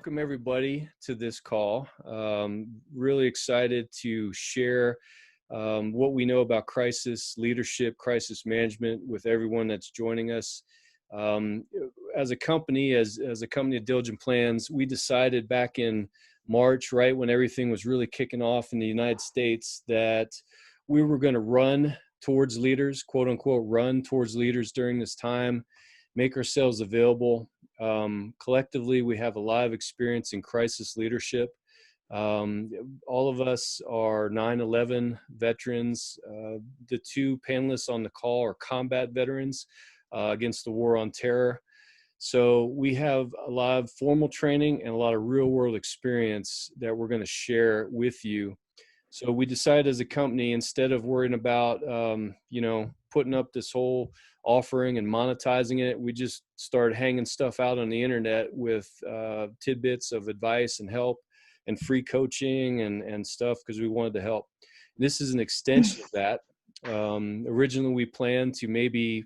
welcome everybody to this call. Really excited to share what we know about crisis leadership, crisis management with everyone that's joining us. As a company, as a company of Diligent Plans, we decided back in March, right when everything was really kicking off in the United States, that we were going to run towards leaders, quote unquote, run towards leaders during this time, make ourselves available. Collectively, we have a lot of experience in crisis leadership. All of us are 9/11 veterans. The two panelists on the call are combat veterans against the war on terror. So we have a lot of formal training and a lot of real world experience that we're going to share with you. So we decided as a company, instead of worrying about, putting up this whole offering and monetizing it, we just started hanging stuff out on the internet with tidbits of advice and help and free coaching and stuff, because we wanted to help. This is an extension of that. Originally, we planned to maybe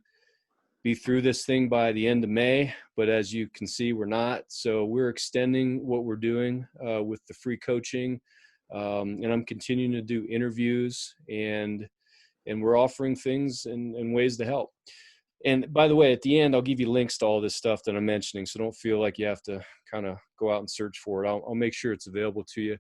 be through this thing by the end of May, but as you can see, we're not. So we're extending what we're doing with the free coaching. And I'm continuing to do interviews, and we're offering things and ways to help. And by the way, at the end, I'll give you links to all this stuff that I'm mentioning, so don't feel like you have to kind of go out and search for it. I'll make sure it's available to you.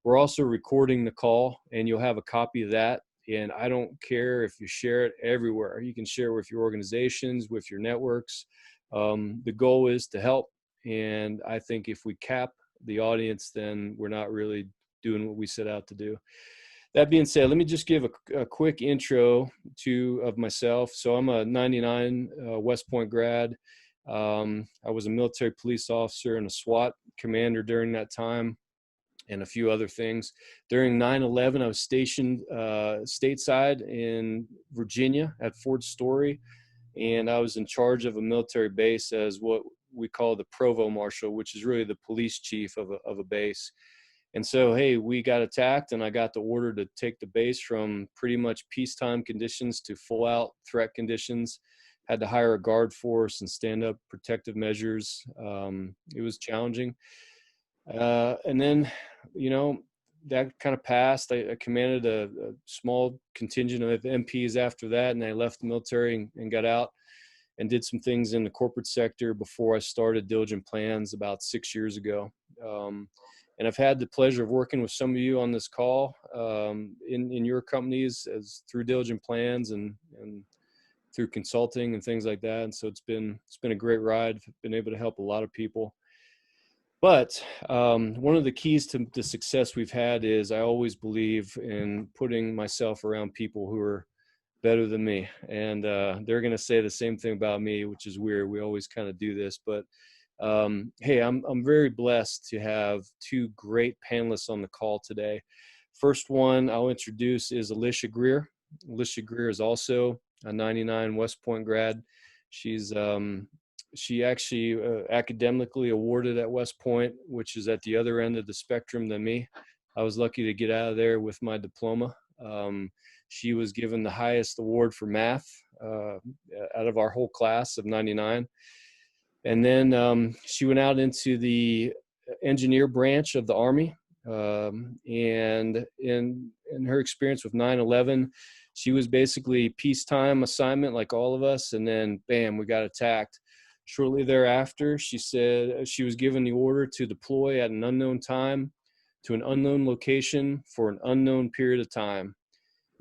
We're also recording the call, and you'll have a copy of that. And I don't care if you share it everywhere. You can share with your organizations, with your networks. The goal is to help. And I think if we cap the audience, then we're not really doing what we set out to do. That being said, let me just give a quick intro of myself. So I'm a 99 West Point grad. I was a military police officer and a SWAT commander during that time, and a few other things. During 9/11, I was stationed stateside in Virginia at Fort Story, and I was in charge of a military base as what we call the provost marshal, which is really the police chief of a base. And so, hey, we got attacked, and I got the order to take the base from pretty much peacetime conditions to full out threat conditions. Had to hire a guard force and stand up protective measures. It was challenging. And then, that kind of passed. I commanded a small contingent of MPs after that, and I left the military and got out and did some things in the corporate sector before I started Diligent Plans about 6 years ago. And I've had the pleasure of working with some of you on this call in your companies as through Diligent Plans and through consulting and things like that. And so it's been a great ride. I've been able to help a lot of people. But one of the keys to the success we've had is I always believe in putting myself around people who are better than me. And they're going to say the same thing about me, which is weird. We always kind of do this. But hey, I'm very blessed to have two great panelists on the call today. First one I'll introduce is Alicia Greer. Alicia Greer is also a 99 West Point grad. She actually academically awarded at West Point, which is at the other end of the spectrum than me. I was lucky to get out of there with my diploma. She was given the highest award for math out of our whole class of 99. And then she went out into the engineer branch of the Army. And in her experience with 9/11, she was basically peacetime assignment like all of us. And then, bam, we got attacked. Shortly thereafter, she said she was given the order to deploy at an unknown time to an unknown location for an unknown period of time.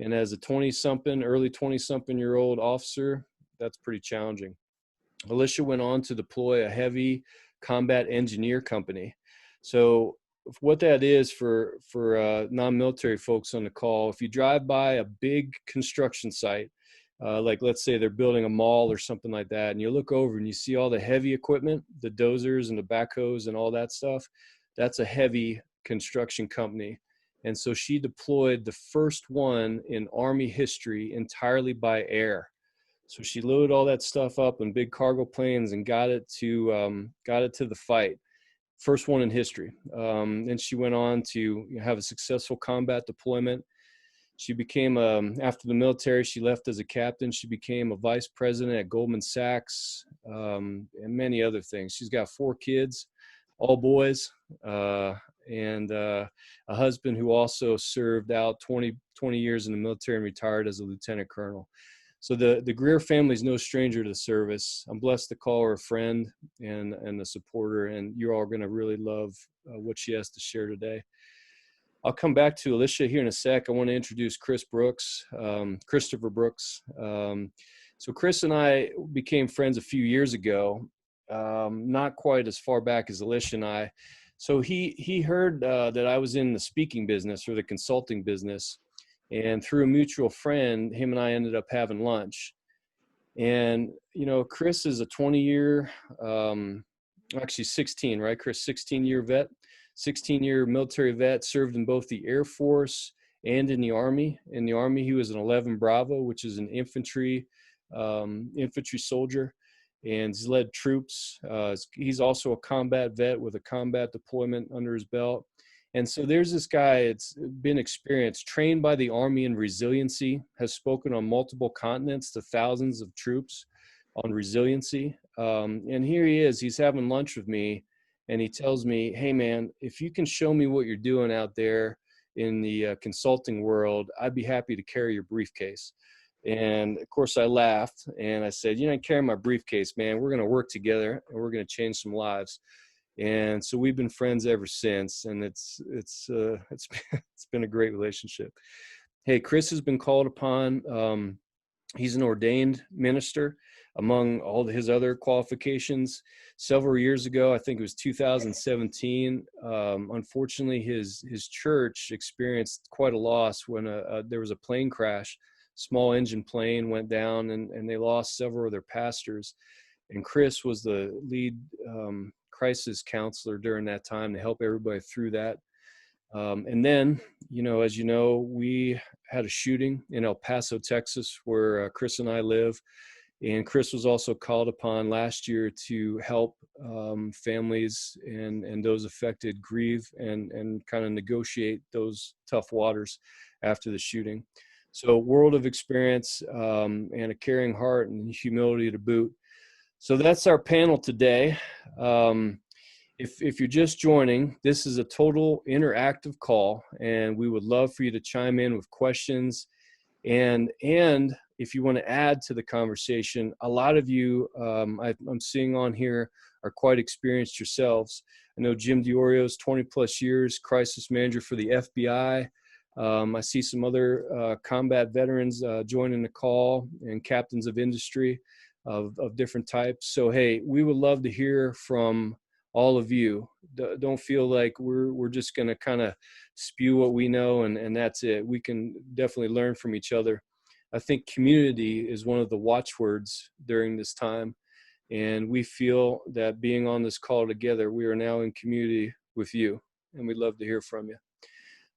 And as a early 20-something year old officer, that's pretty challenging. Alicia went on to deploy a heavy combat engineer company. So what that is for non-military folks on the call, if you drive by a big construction site, like let's say they're building a mall or something like that, and you look over and you see all the heavy equipment, the dozers and the backhoes and all that stuff, that's a heavy construction company. And so she deployed the first one in Army history entirely by air. So she loaded all that stuff up in big cargo planes and got it to the fight. First one in history. And she went on to have a successful combat deployment. She became, after the military, she left as a captain. She became a vice president at Goldman Sachs and many other things. She's got 4 kids, all boys, and a husband who also served out 20 years in the military and retired as a lieutenant colonel. So the Greer family is no stranger to service. I'm blessed to call her a friend and a supporter, and you're all going to really love what she has to share today. I'll come back to Alicia here in a sec. I want to introduce Kris Brooks, Christopher Brooks. So Kris and I became friends a few years ago, not quite as far back as Alicia and I. So he heard that I was in the speaking business or the consulting business. And through a mutual friend, him and I ended up having lunch. And, you know, Kris is a 20-year, actually 16, right, Kris? 16-year vet, 16-year military vet, served in both the Air Force and in the Army. In the Army, he was an 11 Bravo, which is an infantry soldier, and he's led troops. He's also a combat vet with a combat deployment under his belt. And so there's this guy, it's been experienced, trained by the Army in resiliency, has spoken on multiple continents to thousands of troops on resiliency. And here he is, he's having lunch with me, and he tells me, hey man, if you can show me what you're doing out there in the consulting world, I'd be happy to carry your briefcase. And of course I laughed and I said, you know, carry my briefcase, man, we're going to work together and we're going to change some lives. And so we've been friends ever since, and it's been a great relationship. Hey, Kris has been called upon. He's an ordained minister among all his other qualifications. Several years ago, I think it was 2017, unfortunately his church experienced quite a loss when there was a plane crash. Small engine plane went down, and they lost several of their pastors. And Kris was the lead crisis counselor during that time to help everybody through that. And then, you know, as you know, we had a shooting in El Paso, Texas, where Kris and I live. And Kris was also called upon last year to help families and those affected grieve and kind of negotiate those tough waters after the shooting. So world of experience and a caring heart and humility to boot. So that's our panel today. If you're just joining, this is a total interactive call, and we would love for you to chime in with questions. And if you want to add to the conversation, a lot of you I'm seeing on here are quite experienced yourselves. I know Jim DiOrio's 20 plus years, crisis manager for the FBI. I see some other combat veterans joining the call, and captains of industry of different types. So, hey, we would love to hear from all of you. Don't feel like we're just going to kind of spew what we know and that's it. We can definitely learn from each other. I think community is one of the watchwords during this time. And we feel that being on this call together, we are now in community with you, and we'd love to hear from you.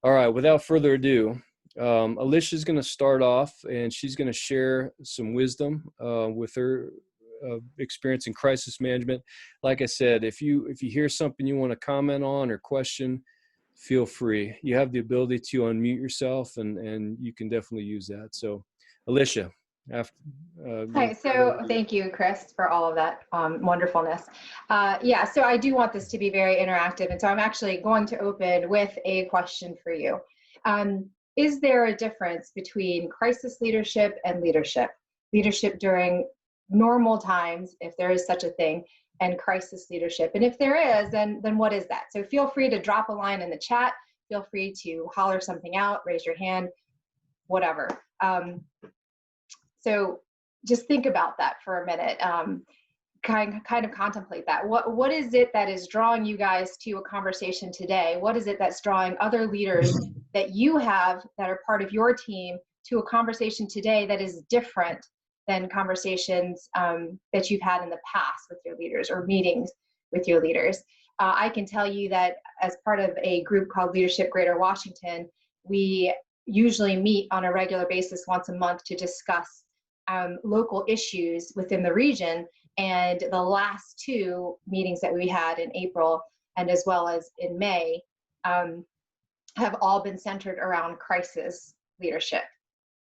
All right, without further ado, Alicia is going to start off, and she's going to share some wisdom with her experience in crisis management. Like I said, if you hear something you want to comment on or question, feel free. You have the ability to unmute yourself, and you can definitely use that. So, Alicia, after. Hi, so thank you, Kris, for all of that wonderfulness. Yeah, so I do want this to be very interactive, and so I'm actually going to open with a question for you. Is there a difference between crisis leadership and leadership? Leadership during normal times, if there is such a thing, and crisis leadership? And if there is, then what is that? So feel free to drop a line in the chat. Feel free to holler something out, raise your hand, whatever. So just think about that for a minute. Kind of contemplate that. What is it that is drawing you guys to a conversation today? What is it that's drawing other leaders that you have that are part of your team to a conversation today that is different than conversations that you've had in the past with your leaders or meetings with your leaders? I can tell you that as part of a group called Leadership Greater Washington, we usually meet on a regular basis once a month to discuss local issues within the region. And the last two meetings that we had in April and as well as in May have all been centered around crisis leadership.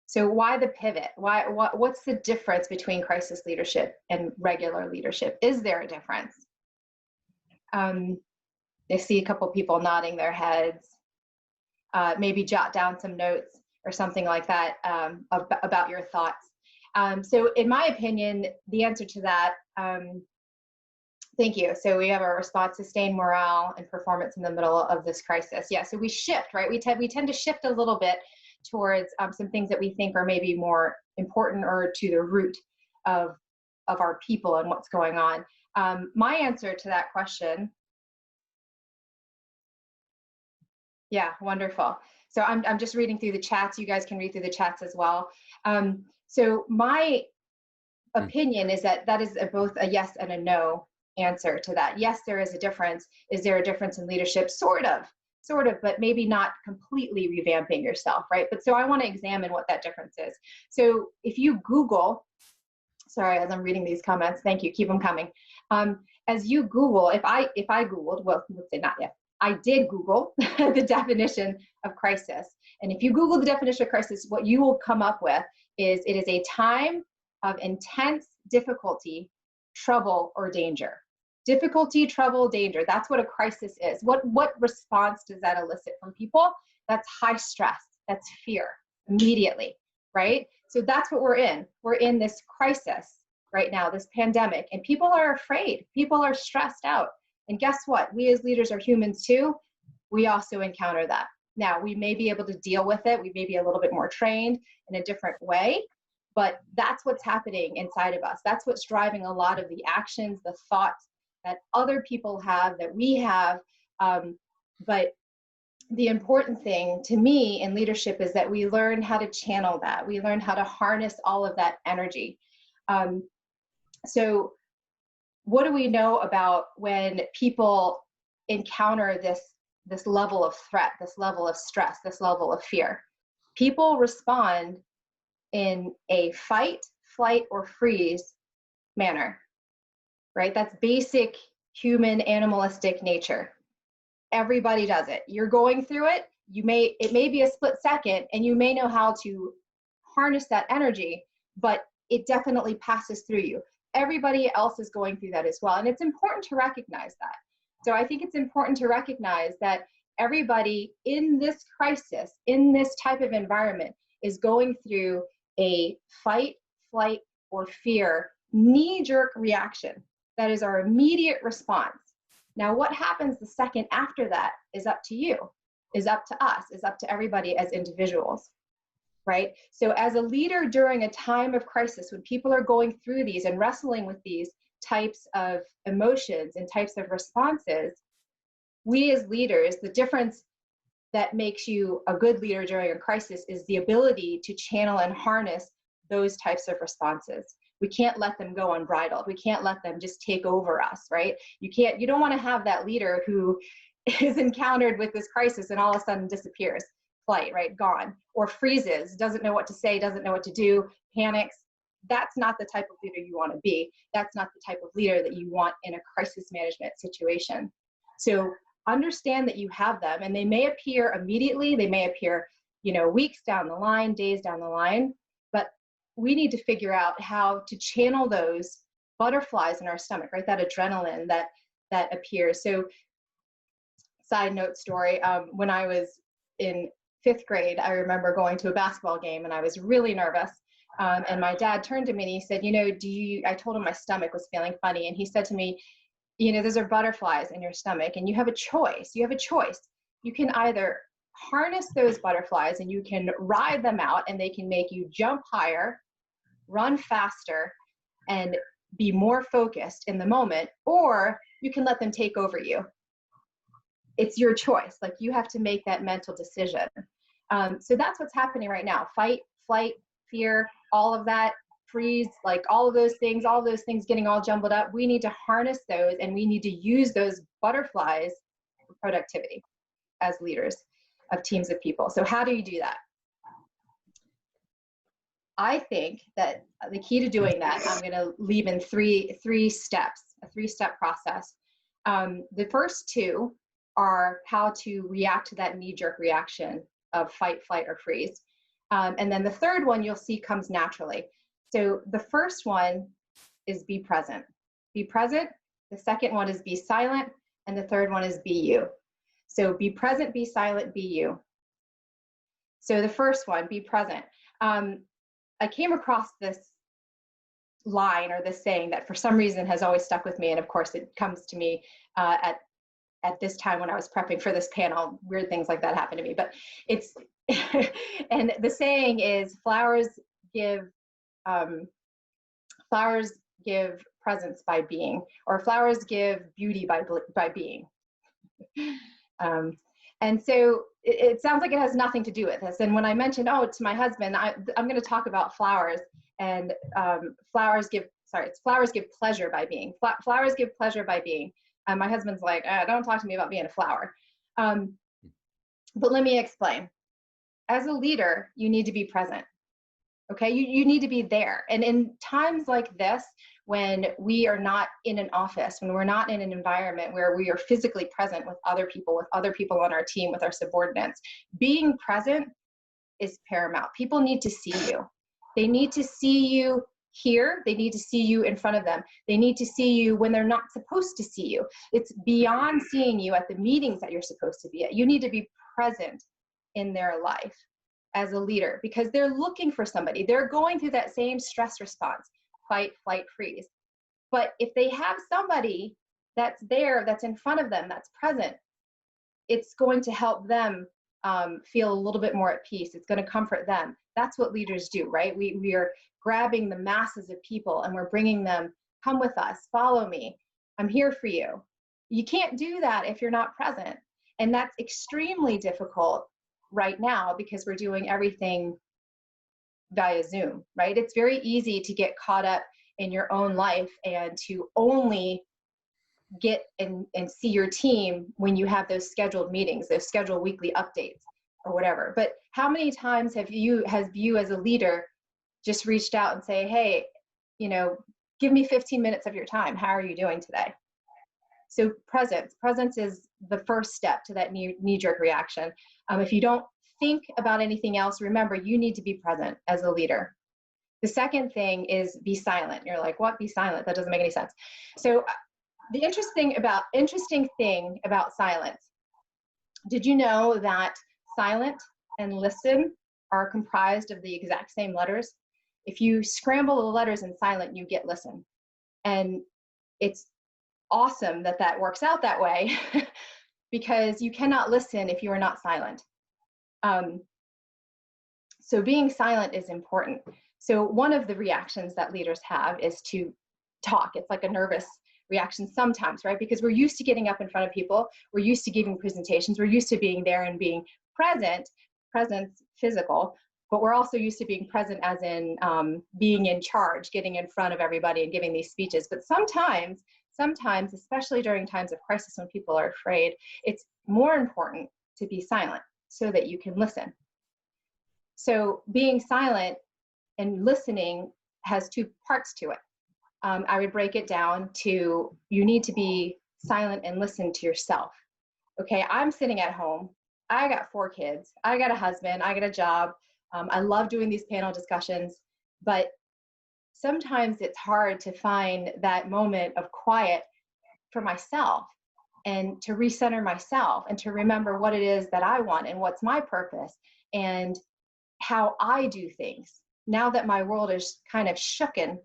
So why the pivot? What's the difference between crisis leadership and regular leadership? Is there a difference? I see a couple people nodding their heads. Maybe jot down some notes or something like that about your thoughts. So in my opinion, the answer to that, thank you. So we have our response: sustain morale and performance in the middle of this crisis. Yeah, so we shift, right? We tend to shift a little bit towards some things that we think are maybe more important or to the root of our people and what's going on. My answer to that question, yeah, wonderful. So I'm just reading through the chats. You guys can read through the chats as well. So my opinion is that is both a yes and a no answer to that. Yes, there is a difference. Is there a difference in leadership? Sort of, but maybe not completely revamping yourself, right? But so I want to examine what that difference is. So if you Google, sorry, as I'm reading these comments, thank you, keep them coming. As you Google, if I Googled, well, let's say not yet, I did Google the definition of crisis. And if you Google the definition of crisis, what you will come up with is it is a time of intense difficulty, trouble, or danger. Difficulty, trouble, danger. That's what a crisis is. What response does that elicit from people? That's high stress. That's fear immediately, right? So that's what we're in. We're in this crisis right now, this pandemic, and people are afraid. People are stressed out. And guess what? We as leaders are humans too. We also encounter that. Now, we may be able to deal with it. We may be a little bit more trained in a different way, but that's what's happening inside of us. That's what's driving a lot of the actions, the thoughts that other people have, that we have. But the important thing to me in leadership is that we learn how to channel that. We learn how to harness all of that energy. So what do we know about when people encounter this level of threat, this level of stress, this level of fear? People respond in a fight, flight, or freeze manner, right? That's basic human animalistic nature. Everybody does it. You're going through it. It may be a split second, and you may know how to harness that energy, but it definitely passes through you. Everybody else is going through that as well. And it's important to recognize that. So I think it's important to recognize that everybody in this crisis, in this type of environment, is going through a fight, flight, or fear knee-jerk reaction. That is our immediate response. Now, what happens the second after that is up to you, is up to us, is up to everybody as individuals, right? So as a leader during a time of crisis, when people are going through these and wrestling with these types of emotions and types of responses, we as leaders, the difference that makes you a good leader during a crisis is the ability to channel and harness those types of responses. We can't let them go unbridled. We can't let them just take over us, right? You don't want to have that leader who is encountered with this crisis and all of a sudden disappears, flight, right? Gone, or freezes, doesn't know what to say, doesn't know what to do, panics. That's not the type of leader you want to be. That's not the type of leader that you want in a crisis management situation. So understand that you have them, and they may appear immediately, they may appear, weeks down the line, days down the line, but we need to figure out how to channel those butterflies in our stomach, right? That adrenaline that appears. So side note story, when I was in 5th grade, I remember going to a basketball game and I was really nervous. And my dad turned to me and he said, I told him my stomach was feeling funny. And he said to me, those are butterflies in your stomach and you have a choice. You can either harness those butterflies and you can ride them out and they can make you jump higher, run faster, and be more focused in the moment, or you can let them take over you. It's your choice. Like, you have to make that mental decision. So that's what's happening right now. Fight, flight, fear, all of that, freeze, like all of those things getting all jumbled up. We need to harness those and we need to use those butterflies for productivity as leaders of teams of people. So how do you do that? I think that the key to doing that, I'm going to leave in three steps, a 3-step process. The first 2 are how to react to that knee-jerk reaction of fight, flight, or freeze. And then the third one you'll see comes naturally. So the first one is be present. Be present. The second one is be silent. And the third one is be you. So be present, be silent, be you. So the first one, be present. I came across this line or this saying that for some reason has always stuck with me. And of course it comes to me at this time when I was prepping for this panel. Weird things like that happen to me, but it's, and the saying is flowers give presence by being, or flowers give beauty by being. And so it sounds like it has nothing to do with this. And when I mentioned, oh, to my husband, I'm going to talk about flowers, and flowers give pleasure by being. Flowers give pleasure by being. My husband's like, don't talk to me about being a flower. But let me explain. As a leader, you need to be present. Okay, you need to be there. And in times like this, when we are not in an office, when we're not in an environment where we are physically present with other people on our team, with our subordinates, being present is paramount. People need to see you. They need to see you here. They need to see you in front of them. They need to see you when they're not supposed to see you. It's beyond seeing you at the meetings that you're supposed to be at. You need to be present in their life as a leader, because they're looking for somebody. They're going through that same stress response, fight, flight, freeze. But if they have somebody that's there, that's in front of them, that's present, it's going to help them feel a little bit more at peace. It's going to comfort them. That's what leaders do, right? We are grabbing the masses of people and we're bringing them, come with us, follow me, I'm here for you. You can't do that if you're not present. And that's extremely difficult right now because we're doing everything via Zoom, right? It's very easy to get caught up in your own life and to only get and see your team when you have those scheduled meetings, those scheduled weekly updates or whatever. But how many times has you as a leader just reached out and say, hey, give me 15 minutes of your time. How are you doing today? So presence is the first step to that knee-jerk reaction. If you don't think about anything else, remember, you need to be present as a leader. The second thing is be silent. You're like, what? Be silent? That doesn't make any sense. So the interesting thing about silence, did you know that silent and listen are comprised of the exact same letters? If you scramble the letters in silent, you get listen. And it's awesome that works out that way because you cannot listen if you are not silent. So being silent is important. So one of the reactions that leaders have is to talk. It's like a nervous reaction sometimes, right? Because we're used to getting up in front of people. We're used to giving presentations. We're used to being there and being present, presence physical, but we're also used to being present as in being in charge, getting in front of everybody and giving these speeches. But sometimes, especially during times of crisis when people are afraid, it's more important to be silent so that you can listen. So being silent and listening has two parts to it. I would break it down to, you need to be silent and listen to yourself. Okay, I'm sitting at home. I got 4 kids. I got a husband. I got a job. I love doing these panel discussions, but sometimes it's hard to find that moment of quiet for myself and to recenter myself and to remember what it is that I want and what's my purpose and how I do things. Now that my world is kind of shooken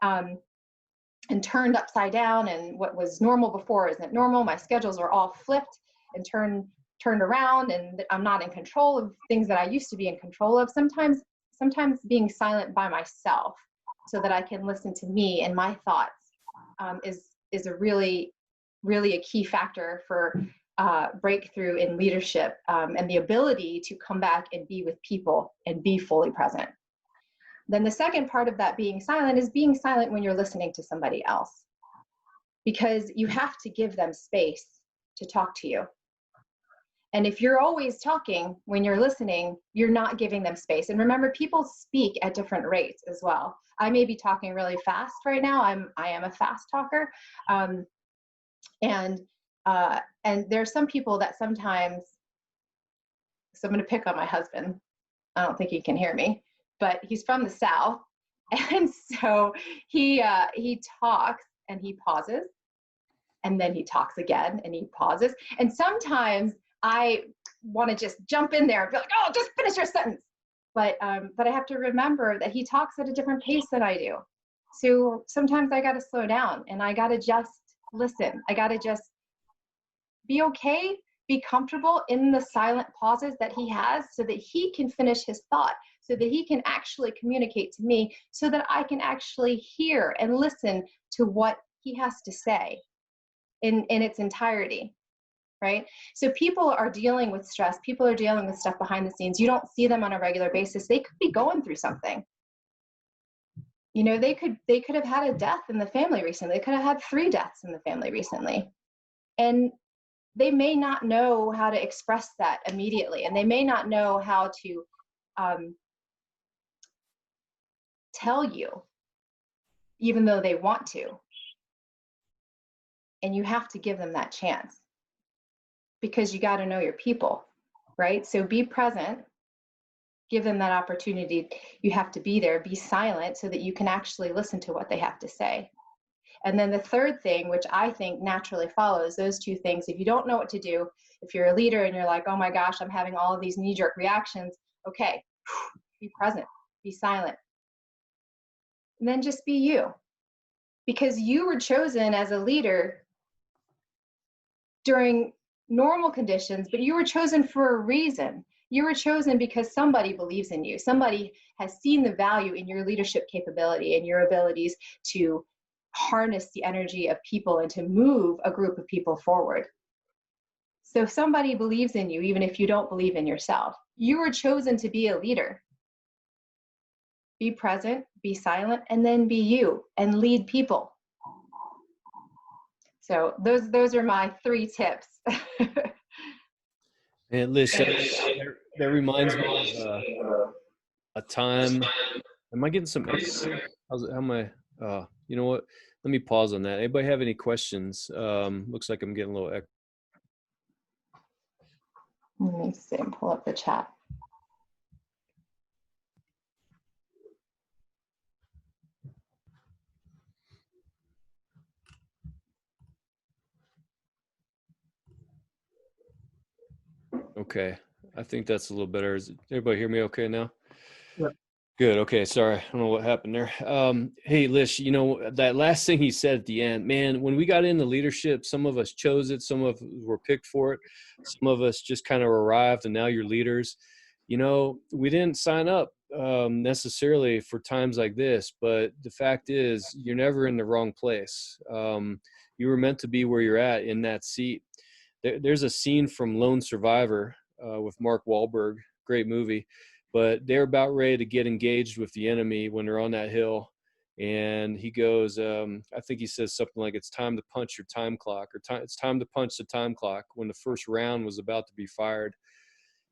and turned upside down, and what was normal before isn't normal, my schedules are all flipped and turned around, and I'm not in control of things that I used to be in control of. Sometimes being silent by myself so that I can listen to me and my thoughts is a really a key factor for breakthrough in leadership and the ability to come back and be with people and be fully present. Then the second part of that being silent is being silent when you're listening to somebody else, because you have to give them space to talk to you. And if you're always talking when you're listening, you're not giving them space. And remember, people speak at different rates as well. I may be talking really fast right now. I am a fast talker. And there's some people that sometimes, so I'm going to pick on my husband. I don't think he can hear me, but he's from the South. And so he talks and he pauses And then he talks again and he pauses. And sometimes I want to just jump in there and be like, oh, just finish your sentence. But I have to remember that he talks at a different pace than I do. So sometimes I got to slow down and I got to just listen. I got to just be okay, be comfortable in the silent pauses that he has so that he can finish his thought, so that he can actually communicate to me, so that I can actually hear and listen to what he has to say in its entirety, right? So people are dealing with stress. People are dealing with stuff behind the scenes. You don't see them on a regular basis. They could be going through something. You know, they could have had a death in the family recently. They could have had 3 deaths in the family recently. And they may not know how to express that immediately. And they may not know how to tell you, even though they want to. And you have to give them that chance, because you got to know your people, right? So be present, give them that opportunity. You have to be there, be silent so that you can actually listen to what they have to say. And then the third thing, which I think naturally follows those 2 things, if you don't know what to do, if you're a leader and you're like, oh my gosh, I'm having all of these knee-jerk reactions, okay, be present, be silent. And then just be you. Because you were chosen as a leader during normal conditions, but you were chosen for a reason. You were chosen because somebody believes in you. Somebody has seen the value in your leadership capability and your abilities to harness the energy of people and to move a group of people forward. So somebody believes in you, even if you don't believe in yourself. You were chosen to be a leader. Be present, be silent, and then be you and lead people. So those are my 3 tips. And Alicia, that reminds me of a time. Am I getting some echo here? How am I? You know what? Let me pause on that. Anybody have any questions? Looks like I'm getting a little echo. Let me see and pull up the chat. Okay, I think that's a little better. Is everybody hear me okay now? Yeah. Good. Okay. Sorry. I don't know what happened there. Hey, Lish, you know, that last thing he said at the end, man, when we got into leadership, some of us chose it. Some of us were picked for it. Some of us just kind of arrived and now you're leaders. You know, we didn't sign up necessarily for times like this, but the fact is you're never in the wrong place. You were meant to be where you're at in that seat. There's a scene from Lone Survivor with Mark Wahlberg, great movie, but they're about ready to get engaged with the enemy when they're on that hill. And he goes, I think he says something like, it's time to punch your time clock, or it's time to punch the time clock, when the first round was about to be fired.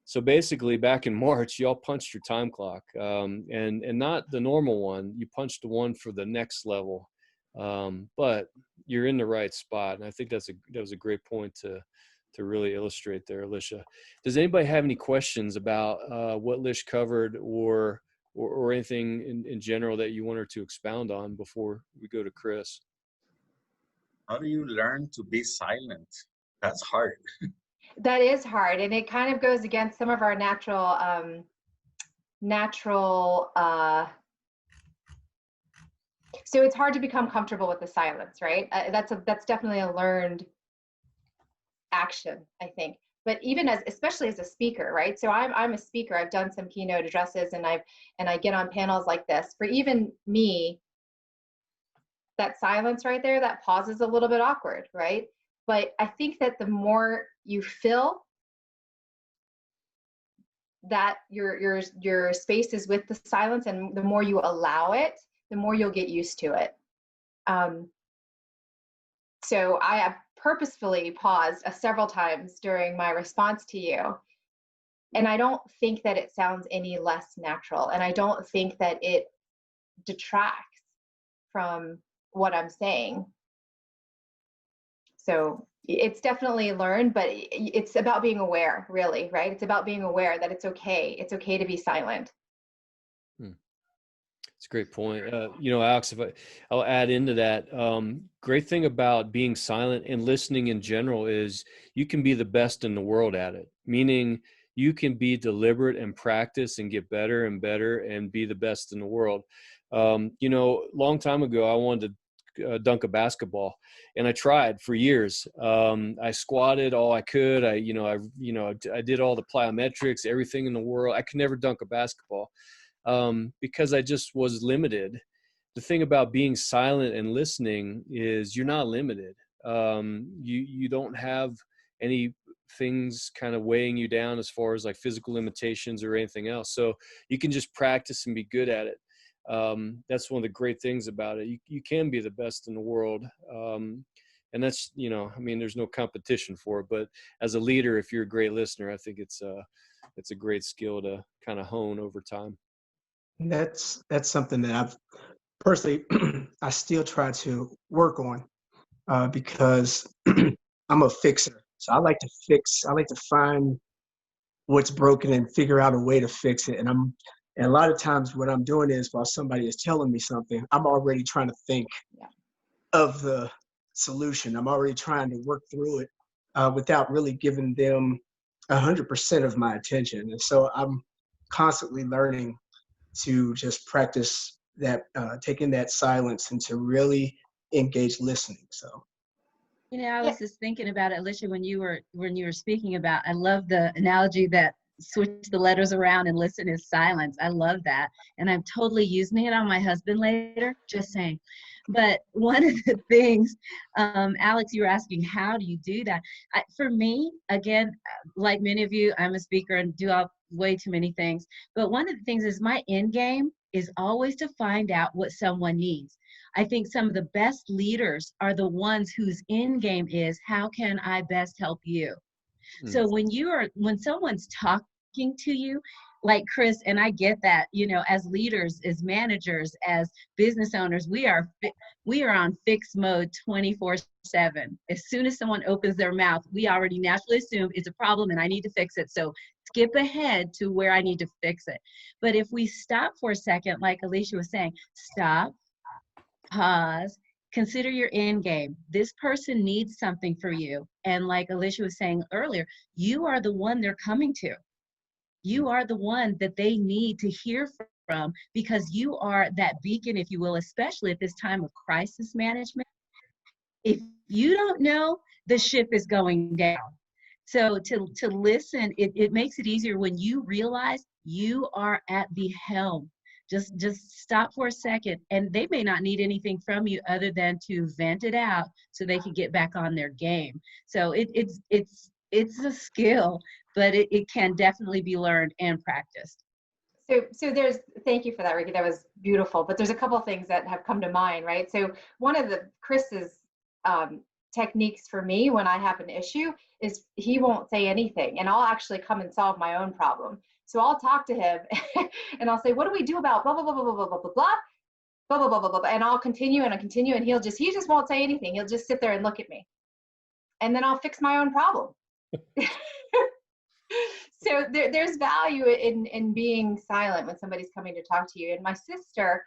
So basically back in March, y'all punched your time clock, and not the normal one. You punched the one for the next level. But you're in the right spot. And I think that was a great point to really illustrate there, Alicia. Does anybody have any questions about what Lish covered or anything in general that you want her to expound on before we go to Kris? How do you learn to be silent? That's hard. That is hard, and it kind of goes against some of our natural so it's hard to become comfortable with the silence, right? That's definitely a learned action, I think. But even especially as a speaker, right? So I'm a speaker. I've done some keynote addresses, and I get on panels like this. For even me, that silence right there, that pause is a little bit awkward, right? But I think that the more you fill that your space is with the silence, and the more you allow it, the more you'll get used to it. So I have purposefully paused several times during my response to you. And I don't think that it sounds any less natural. And I don't think that it detracts from what I'm saying. So it's definitely learned, but it's about being aware, really, right? It's about being aware that it's okay. It's okay to be silent. It's a great point. Alex, I'll add into that, great thing about being silent and listening in general is you can be the best in the world at it. Meaning you can be deliberate and practice and get better and better and be the best in the world. Long time ago, I wanted to dunk a basketball, and I tried for years. I squatted all I could. I did all the plyometrics, everything in the world. I could never dunk a basketball. Because I just was limited. The thing about being silent and listening is you're not limited. You don't have any things kind of weighing you down as far as like physical limitations or anything else. So you can just practice and be good at it. That's one of the great things about it. You can be the best in the world. And that's, there's no competition for it, but as a leader, if you're a great listener, I think it's a great skill to kind of hone over time. That's something that I've personally I still try to work on because I'm a fixer. So I like to fix. I like to find what's broken and figure out a way to fix it. And a lot of times what I'm doing is while somebody is telling me something, I'm already trying to think of the solution. I'm already trying to work through it without really giving them 100% of my attention. And so I'm constantly learning to just practice that, taking that silence and to really engage listening. So, I was just thinking about it, Alicia, when you were speaking about, I love the analogy that switch the letters around and listen is silence. I love that. And I'm totally using it on my husband later, just saying. But one of the things, Alex, you were asking, how do you do that? For me, again, like many of you, I'm a speaker and do way too many things. But one of the things is my end game is always to find out what someone needs. I think some of the best leaders are the ones whose end game is, how can I best help you? So when someone's talking to you, like Kris, and I get that, as leaders, as managers, as business owners, we are on fixed mode 24/7. As soon as someone opens their mouth, we already naturally assume it's a problem and I need to fix it. So skip ahead to where I need to fix it. But if we stop for a second, like Alicia was saying, stop, pause, consider your end game. This person needs something for you. And like Alicia was saying earlier, you are the one they're coming to. You are the one that they need to hear from because you are that beacon, if you will, especially at this time of crisis management. If you don't know, the ship is going down. So to listen, it makes it easier when you realize you are at the helm. Just stop for a second, and they may not need anything from you other than to vent it out so they can get back on their game. So it's a skill, but it can definitely be learned and practiced. So thank you for that, Ricky. That was beautiful. But there's a couple of things that have come to mind, right? So one of Kris's techniques for me when I have an issue is he won't say anything, and I'll actually come and solve my own problem. So I'll talk to him and I'll say, what do we do about blah, blah, blah, blah, blah, blah, blah, blah, blah, blah, blah, blah, blah, blah, and I'll continue and he just won't say anything. He'll just sit there and look at me. And then I'll fix my own problem. So there's value in being silent when somebody's coming to talk to you. And my sister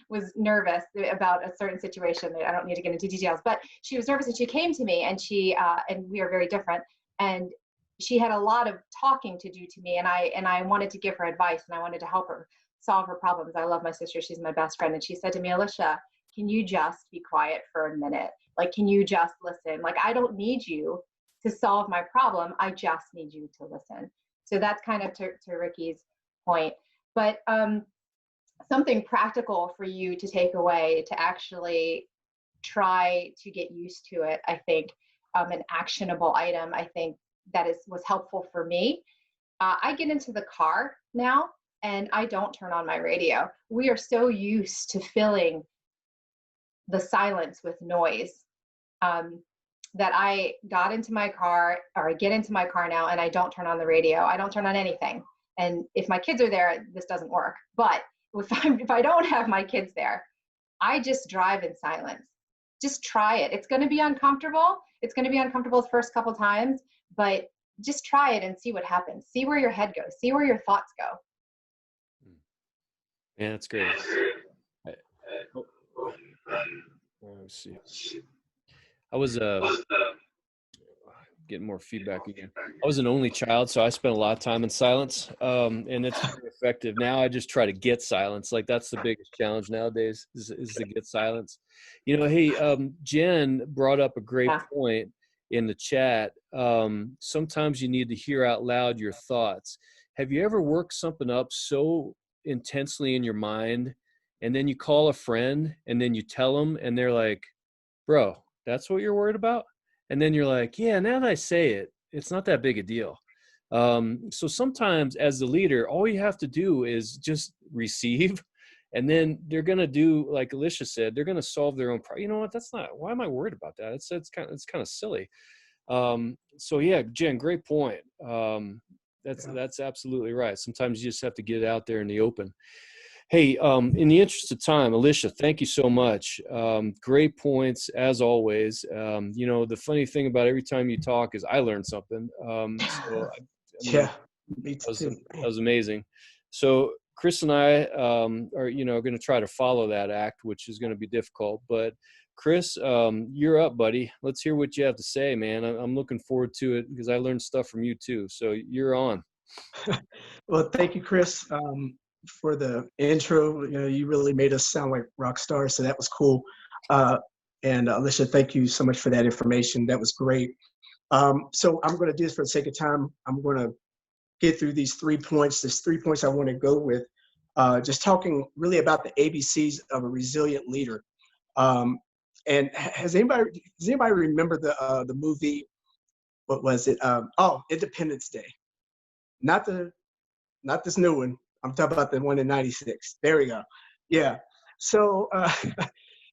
was nervous about a certain situation that I don't need to get into details, but she was nervous and she came to me and and we are very different. And she had a lot of talking to do to me, and I wanted to give her advice and I wanted to help her solve her problems. I love my sister. She's my best friend. And she said to me, Alicia, can you just be quiet for a minute? Like, can you just listen? Like, I don't need you to solve my problem. I just need you to listen. So that's kind of to Ricky's point. But something practical for you to take away to actually try to get used to it, I think, an actionable item, I think that was helpful for me. I get into the car now and I don't turn on my radio. We are so used to filling the silence with noise that I got into my car, or I get into my car now and I don't turn on the radio. I don't turn on anything. And if my kids are there, this doesn't work. But if I don't have my kids there, I just drive in silence. Just try it. It's going to be uncomfortable. It's going to be uncomfortable the first couple times, but just try it and see what happens. See where your head goes. See where your thoughts go. Yeah, that's great. Oh, let me see. I was getting more feedback again. I was an only child, so I spent a lot of time in silence, and it's very effective. Now I just try to get silence. Like that's the biggest challenge nowadays is to get silence. You know, hey, Jen brought up a great point in the chat. Sometimes you need to hear out loud your thoughts. Have you ever worked something up so intensely in your mind, and then you call a friend, and then you tell them, and they're like, "Bro, that's what you're worried about?" And then you're like, yeah, now that I say it, it's not that big a deal. So sometimes as the leader, all you have to do is just receive. And then they're going to do, like Alicia said, they're going to solve their own problem. You know what? That's not, why am I worried about that? It's kind of silly. So yeah, Jen, great point. That's absolutely right. Sometimes you just have to get it out there in the open. Hey, in the interest of time, Alicia, thank you so much. Great points, as always. You know, the funny thing about every time you talk is I learned something. So, I mean, Yeah, me too. that was amazing. So Kris and I are, you know, going to try to follow that act, which is going to be difficult. But Kris, you're up, buddy. Let's hear what you have to say, man. I'm looking forward to it because I learned stuff from you too. So you're on. Well, thank you, Kris, for the intro. You know, you really made us sound like rock stars, so that was cool. And Alicia, thank you so much for that information. That was great. So I'm going to do this for the sake of time. I'm going to get through these 3 points. There's 3 points I want to go with. Just talking really about the ABCs of a resilient leader. And does anybody remember the movie? What was it? Independence Day. Not this new one. I'm talking about the one in '96. There we go. Yeah. So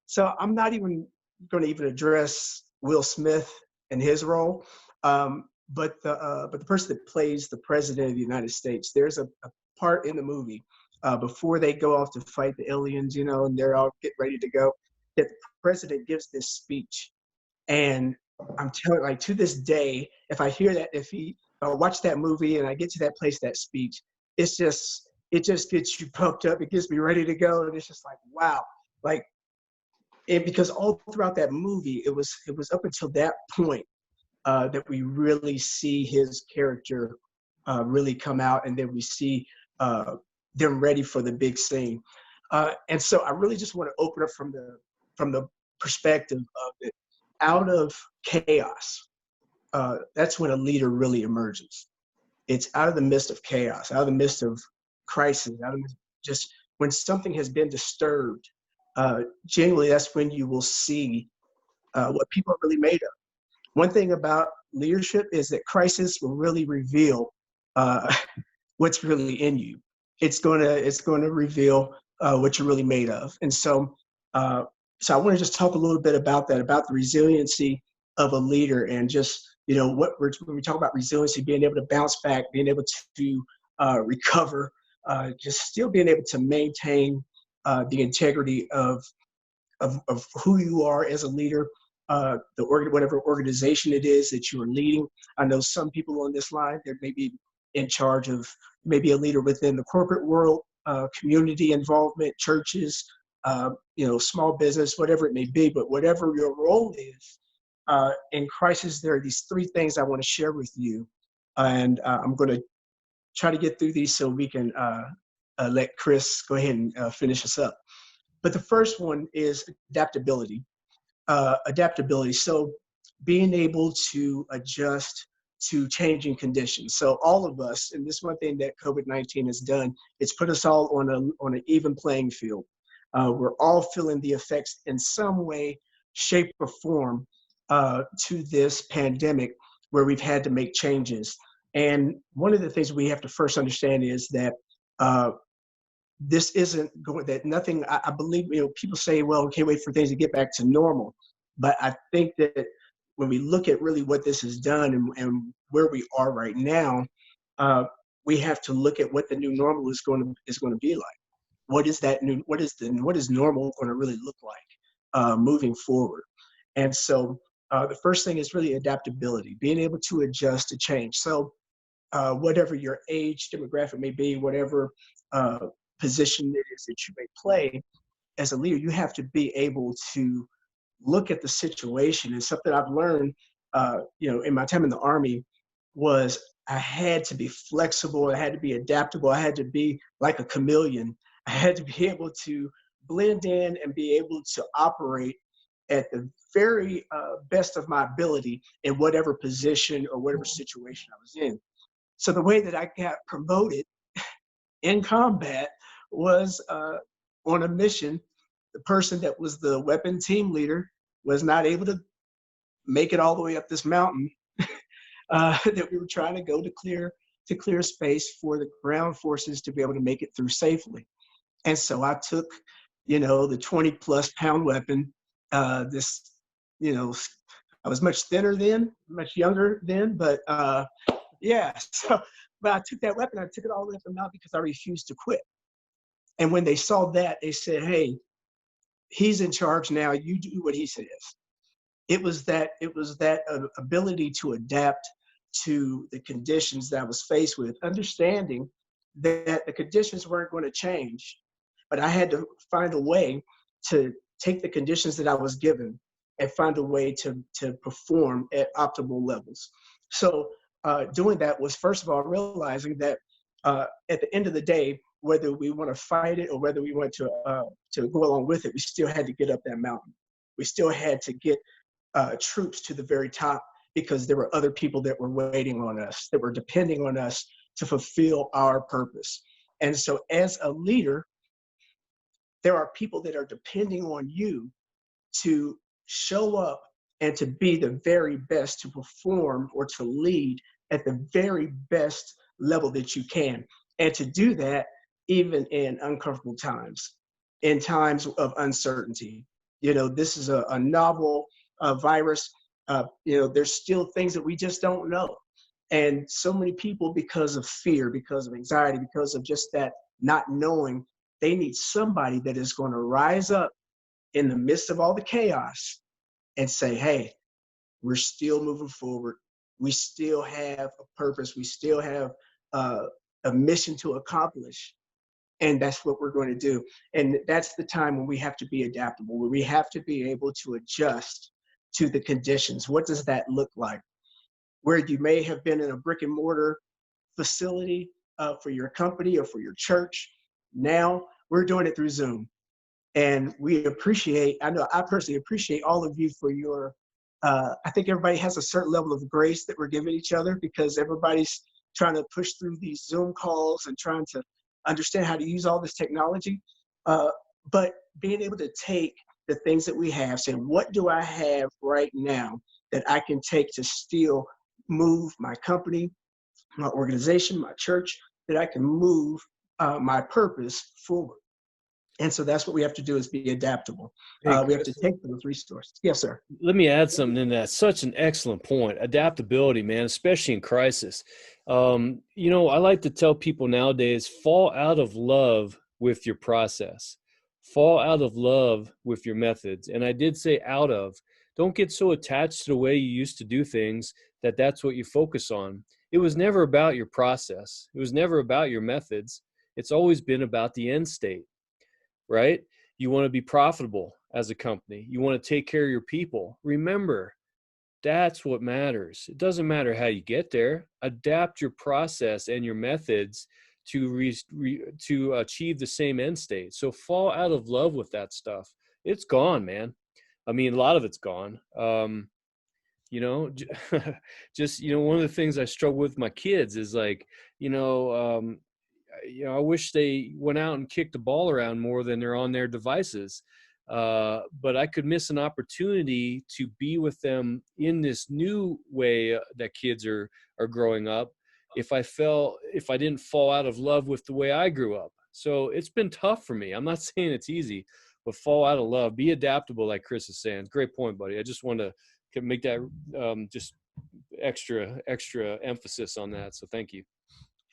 so I'm not even going to even address Will Smith and his role. But the person that plays the president of the United States, there's a part in the movie before they go off to fight the aliens, you know, and they're all getting ready to go, that the president gives this speech. And I'm telling, like, to this day, if I hear that, if I watch that movie and I get to that place, that speech, it just gets you pumped up. It gets me ready to go. And it's just like, wow. Like, and because all throughout that movie, it was up until that point that we really see his character really come out, and then we see them ready for the big scene. And so I really just want to open up from the perspective of it. Out of chaos, that's when a leader really emerges. It's out of the midst of chaos, out of the midst of crisis, out of just when something has been disturbed. Generally, that's when you will see what people are really made of. One thing about leadership is that crisis will really reveal what's really in you. It's going to reveal what you're really made of. And so I want to just talk a little bit about that, about the resiliency of a leader, and just, you know, when we talk about resiliency, being able to bounce back, being able to recover, just still being able to maintain the integrity of who you are as a leader, whatever organization it is that you are leading. I know some people on this line, they may be in charge of, maybe a leader within the corporate world, community involvement, churches, you know, small business, whatever it may be. But whatever your role is in crisis, there are these 3 things I want to share with you, and I'm going to try to get through these so we can let Kris go ahead and finish us up. But the first one is adaptability. Adaptability. So being able to adjust to changing conditions. So all of us, and this one thing that COVID-19 has done, it's put us all on an even playing field. We're all feeling the effects in some way, shape, or form to this pandemic, where we've had to make changes. And one of the things we have to first understand is that this isn't going, that nothing, I believe, you know, people say, well, we can't wait for things to get back to normal. But I think that when we look at really what this has done and where we are right now, we have to look at what the new normal is going to be like. What is normal going to really look like moving forward? And so the first thing is really adaptability, being able to adjust to change. So whatever your age demographic may be, whatever position it is that you may play as a leader, you have to be able to look at the situation. And something I've learned, in my time in the Army was I had to be flexible. I had to be adaptable. I had to be like a chameleon. I had to be able to blend in and be able to operate at the very best of my ability in whatever position or whatever situation I was in. So the way that I got promoted in combat was on a mission. The person that was the weapon team leader was not able to make it all the way up this mountain that we were trying to go to clear space for the ground forces to be able to make it through safely. And so I took, the 20+ pound weapon. I was much thinner then, much younger then, but yeah. So, but I took that weapon. I took it all the way up the mountain because I refused to quit. And when they saw that, they said, "Hey, he's in charge now. You do what he says." It was that ability to adapt to the conditions that I was faced with, understanding that the conditions weren't going to change, but I had to find a way to take the conditions that I was given and find a way to perform at optimal levels. So doing that was, first of all, realizing that at the end of the day, whether we want to fight it or whether we want to go along with it, we still had to get up that mountain. We still had to get troops to the very top, because there were other people that were waiting on us, that were depending on us to fulfill our purpose. And so as a leader, there are people that are depending on you to show up and to be the very best, to perform or to lead at the very best level that you can. And to do that even in uncomfortable times, in times of uncertainty. This is a novel virus. There's still things that we just don't know. And so many people, because of fear, because of anxiety, because of just that not knowing, they need somebody that is going to rise up in the midst of all the chaos and say, "Hey, we're still moving forward. We still have a purpose. We still have a mission to accomplish. And that's what we're going to do." And that's the time when we have to be adaptable, where we have to be able to adjust to the conditions. What does that look like? Where you may have been in a brick and mortar facility for your company or for your church, now we're doing it through Zoom. And I know I personally appreciate all of you for your, I think everybody has a certain level of grace that we're giving each other, because everybody's trying to push through these Zoom calls and trying to understand how to use all this technology. But being able to take the things that we have, saying, what do I have right now that I can take to still move my company, my organization, my church, that I can move my purpose forward. And so that's what we have to do, is be adaptable. Hey, we have to take those resources. Yes, sir. Let me add something in that. Such an excellent point. Adaptability, man, especially in crisis. I like to tell people nowadays, fall out of love with your process. Fall out of love with your methods. And I did say out of. Don't get so attached to the way you used to do things that that's what you focus on. It was never about your process. It was never about your methods. It's always been about the end state, right? You want to be profitable as a company. You want to take care of your people. Remember, that's what matters. It doesn't matter how you get there. Adapt your process and your methods to achieve the same end state. So fall out of love with that stuff. It's gone, man. I mean, a lot of it's gone. Just, one of the things I struggle with my kids is like, I wish they went out and kicked the ball around more than they're on their devices. But I could miss an opportunity to be with them in this new way that kids are growing up if I didn't fall out of love with the way I grew up. So it's been tough for me. I'm not saying it's easy, but fall out of love, be adaptable, like Kris is saying. Great point, buddy. I just wanted to make that just extra emphasis on that. So thank you.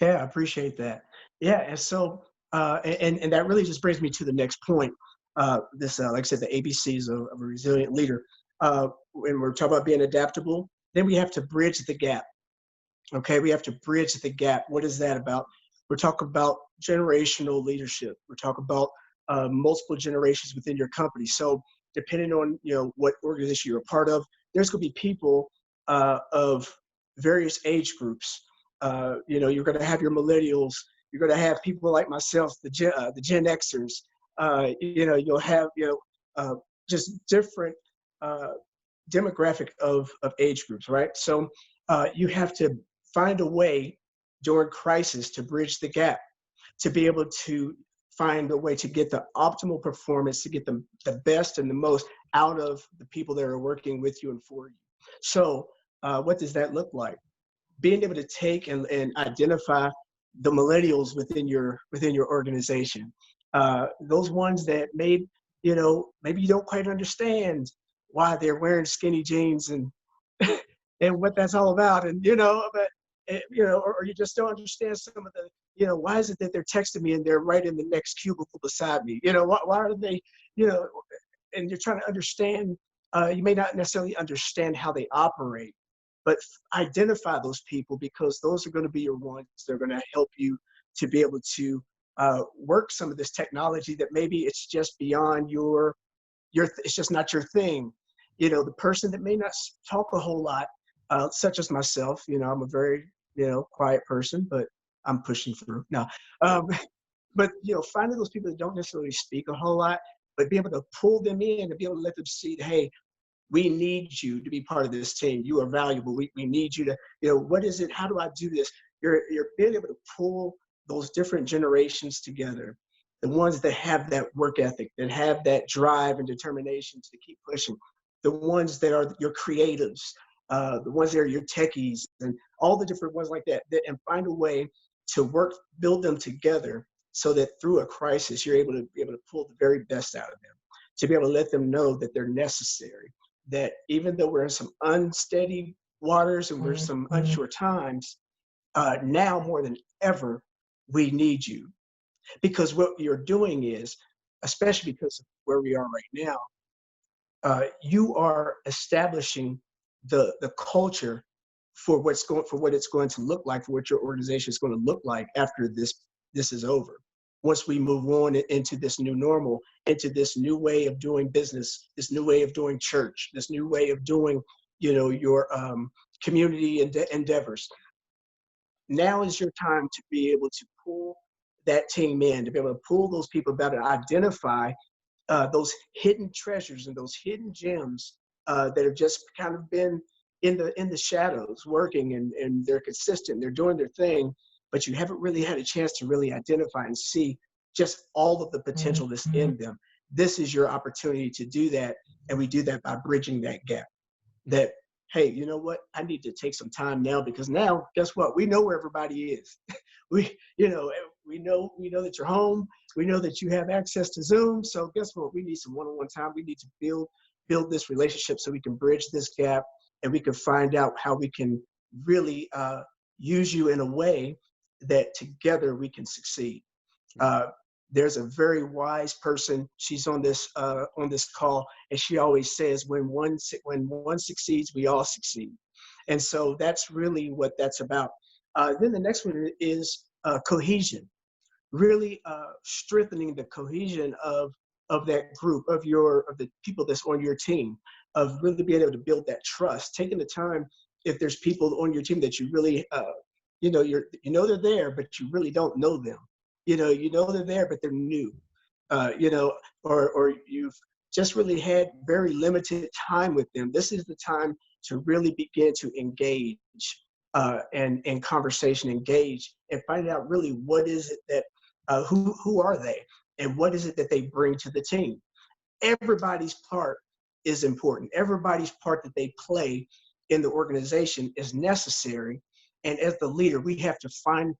Yeah, I appreciate that. Yeah, and so and that really just brings me to the next point. Like I said, the ABCs of a resilient leader. When we're talking about being adaptable, then we have to bridge the gap. Okay, we have to bridge the gap. What is that about? We're talking about generational leadership. We're talking about multiple generations within your company. So depending on what organization you're a part of, there's going to be people of various age groups. You're going to have your millennials. You're going to have people like myself, the Gen Xers. You'll have just different demographic of age groups, right? So you have to find a way during crisis to bridge the gap, to be able to find a way to get the optimal performance, to get the best and the most out of the people that are working with you and for you. So what does that look like? Being able to take and identify the millennials within your organization, those ones that maybe you don't quite understand why they're wearing skinny jeans and and what that's all about, and but or you just don't understand some of the why is it that they're texting me and they're right in the next cubicle beside me? Why are they and you're trying to understand. You may not necessarily understand how they operate, but identify those people, because those are going to be your ones. They're going to help you to be able to work some of this technology that maybe it's just beyond your it's just not your thing. The person that may not talk a whole lot, such as myself, I'm a very quiet person, but I'm pushing through now. But finding those people that don't necessarily speak a whole lot, but be able to pull them in and be able to let them see, hey, we need you to be part of this team. You are valuable. We need you to, what is it? How do I do this? You're being able to pull those different generations together, the ones that have that work ethic, that have that drive and determination to keep pushing, the ones that are your creatives, the ones that are your techies, and all the different ones like that, and find a way to build them together so that through a crisis, you're able to pull the very best out of them, to be able to let them know that they're necessary, that even though we're in some unsteady waters and we're in some unsure times, now more than ever, we need you. Because what you're doing is, especially because of where we are right now, you are establishing the culture for what it's going to look like, for what your organization is going to look like after this is over. Once we move on into this new normal, into this new way of doing business, this new way of doing church, this new way of doing, your community endeavors. Now is your time to be able to pull that team in, to be able to pull those people about and identify those hidden treasures and those hidden gems that have just kind of been in the shadows working, and they're consistent, they're doing their thing, but you haven't really had a chance to really identify and see just all of the potential that's in them. This is your opportunity to do that, and we do that by bridging that gap. That, hey, you know what? I need to take some time now, because now, guess what? We know where everybody is. we know that you're home. We know that you have access to Zoom. So guess what? We need some one-on-one time. We need to build this relationship so we can bridge this gap, and we can find out how we can really use you in a way that together we can succeed. There's a very wise person. She's on this call, and she always says, when one succeeds, we all succeed. And so that's really what that's about. Then the next one is cohesion. Really strengthening the cohesion of that group, of the people that's on your team, of really being able to build that trust, taking the time, if there's people on your team that you really they're there, but you really don't know them. They're there, but they're new, or you've just really had very limited time with them. This is the time to really begin to engage and in conversation, engage, and find out really what is it that, who are they, and what is it that they bring to the team. Everybody's part is important. Everybody's part that they play in the organization is necessary. And as the leader, we have to find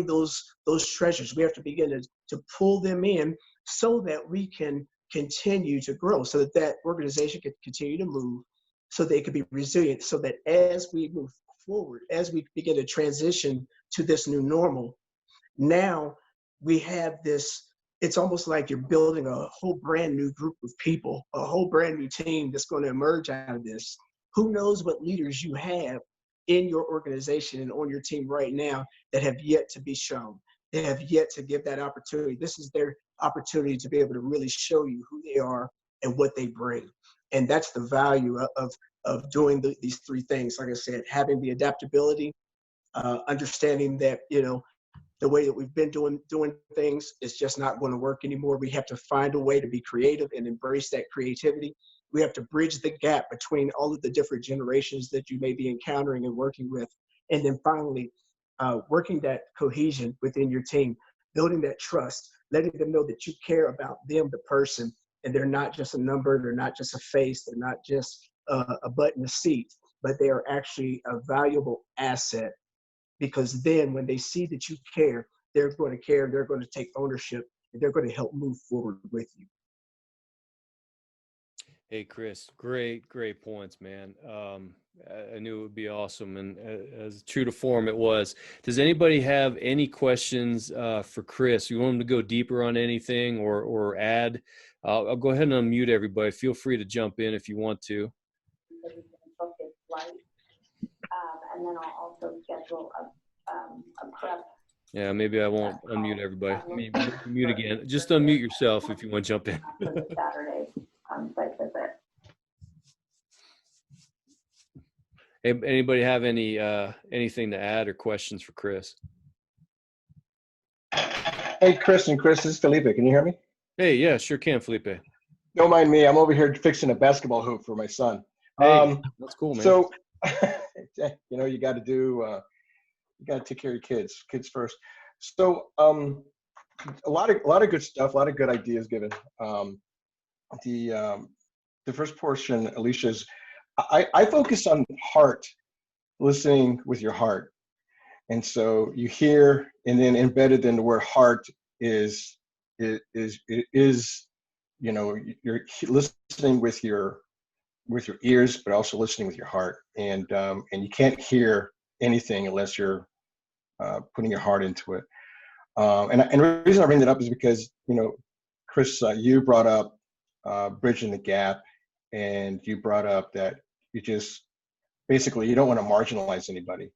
those treasures. We have to begin to pull them in so that we can continue to grow, so that organization can continue to move, so they can be resilient, so that as we move forward, as we begin to transition to this new normal, now we have this, it's almost like you're building a whole brand new group of people, a whole brand new team that's going to emerge out of this. Who knows what leaders you have in your organization and on your team right now that have yet to be shown. They have yet to give that opportunity. This is their opportunity to be able to really show you who they are and what they bring. And that's the value of doing these three things. Like I said, having the adaptability, understanding that, the way that we've been doing things is just not going to work anymore. We have to find a way to be creative and embrace that creativity. We have to bridge the gap between all of the different generations that you may be encountering and working with. And then finally, working that cohesion within your team, building that trust, letting them know that you care about them, the person, and they're not just a number, they're not just a face, they're not just a butt in a seat, but they are actually a valuable asset. Because then when they see that you care, they're going to care, they're going to take ownership, and they're going to help move forward with you. Hey, Kris, great points, man. I knew it would be awesome, and as true to form it was. Does anybody have any questions for Kris? You want him to go deeper on anything or add? I'll go ahead and unmute everybody. Feel free to jump in if you want to. And then I'll also schedule a prep. Yeah, maybe I won't unmute everybody. Maybe mute again. Just unmute yourself if you want to jump in. For the Saturday site visit. Hey, anybody have anything to add or questions for Kris? Hey, Kris, this is Felipe. Can you hear me? Hey, yeah, sure can, Felipe. Don't mind me. I'm over here fixing a basketball hoop for my son. Hey, that's cool, man. So, you got to you got to take care of your kids first. So, a lot of good stuff, a lot of good ideas given. The first portion, Alicia's, I focus on heart, listening with your heart. And so you hear, and then embedded in the word heart is you're listening with your ears, but also listening with your heart. And you can't hear anything unless you're putting your heart into it. And the reason I bring that up is because, Kris, you brought up bridging the gap, and you brought up that you don't want to marginalize anybody.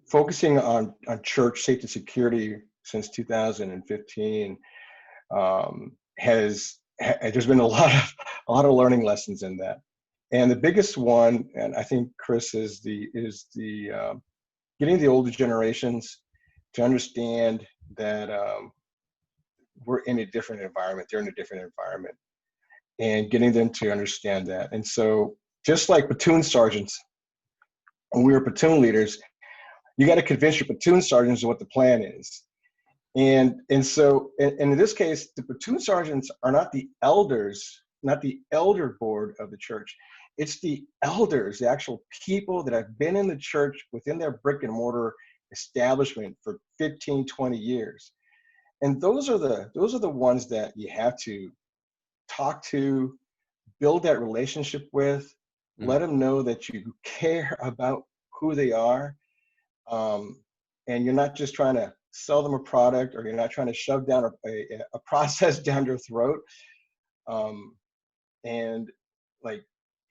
Focusing on church safety and security since 2015 there's been a lot of learning lessons in that. And the biggest one, and I think, Kris, is the getting the older generations to understand that we're in a different environment. They're in a different environment, and getting them to understand that. And so, just like platoon sergeants, when we were platoon leaders, you got to convince your platoon sergeants of what the plan is. And so, in this case, the platoon sergeants are not the elders, not the elder board of the church. It's the elders, the actual people that have been in the church within their brick and mortar establishment for 15, 20 years. And those are the ones that you have to talk to, build that relationship with, let them know that you care about who they are. And you're not just trying to sell them a product, or you're not trying to shove down a process down their throat. And like,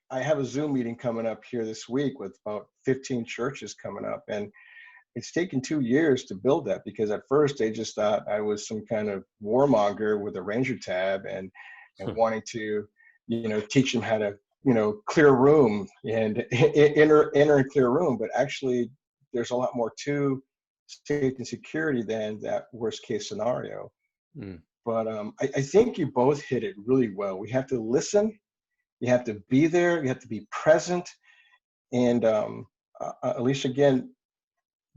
I have a Zoom meeting coming up here this week with about 15 churches coming up, and it's taken 2 years to build that, because at first they just thought I was some kind of warmonger with a Ranger tab and wanting to, teach them how to, clear a room and enter and clear a room. But actually, there's a lot more to safety and security than that worst case scenario. But I think you both hit it really well. We have to listen. You have to be there. You have to be present. And Alicia, again,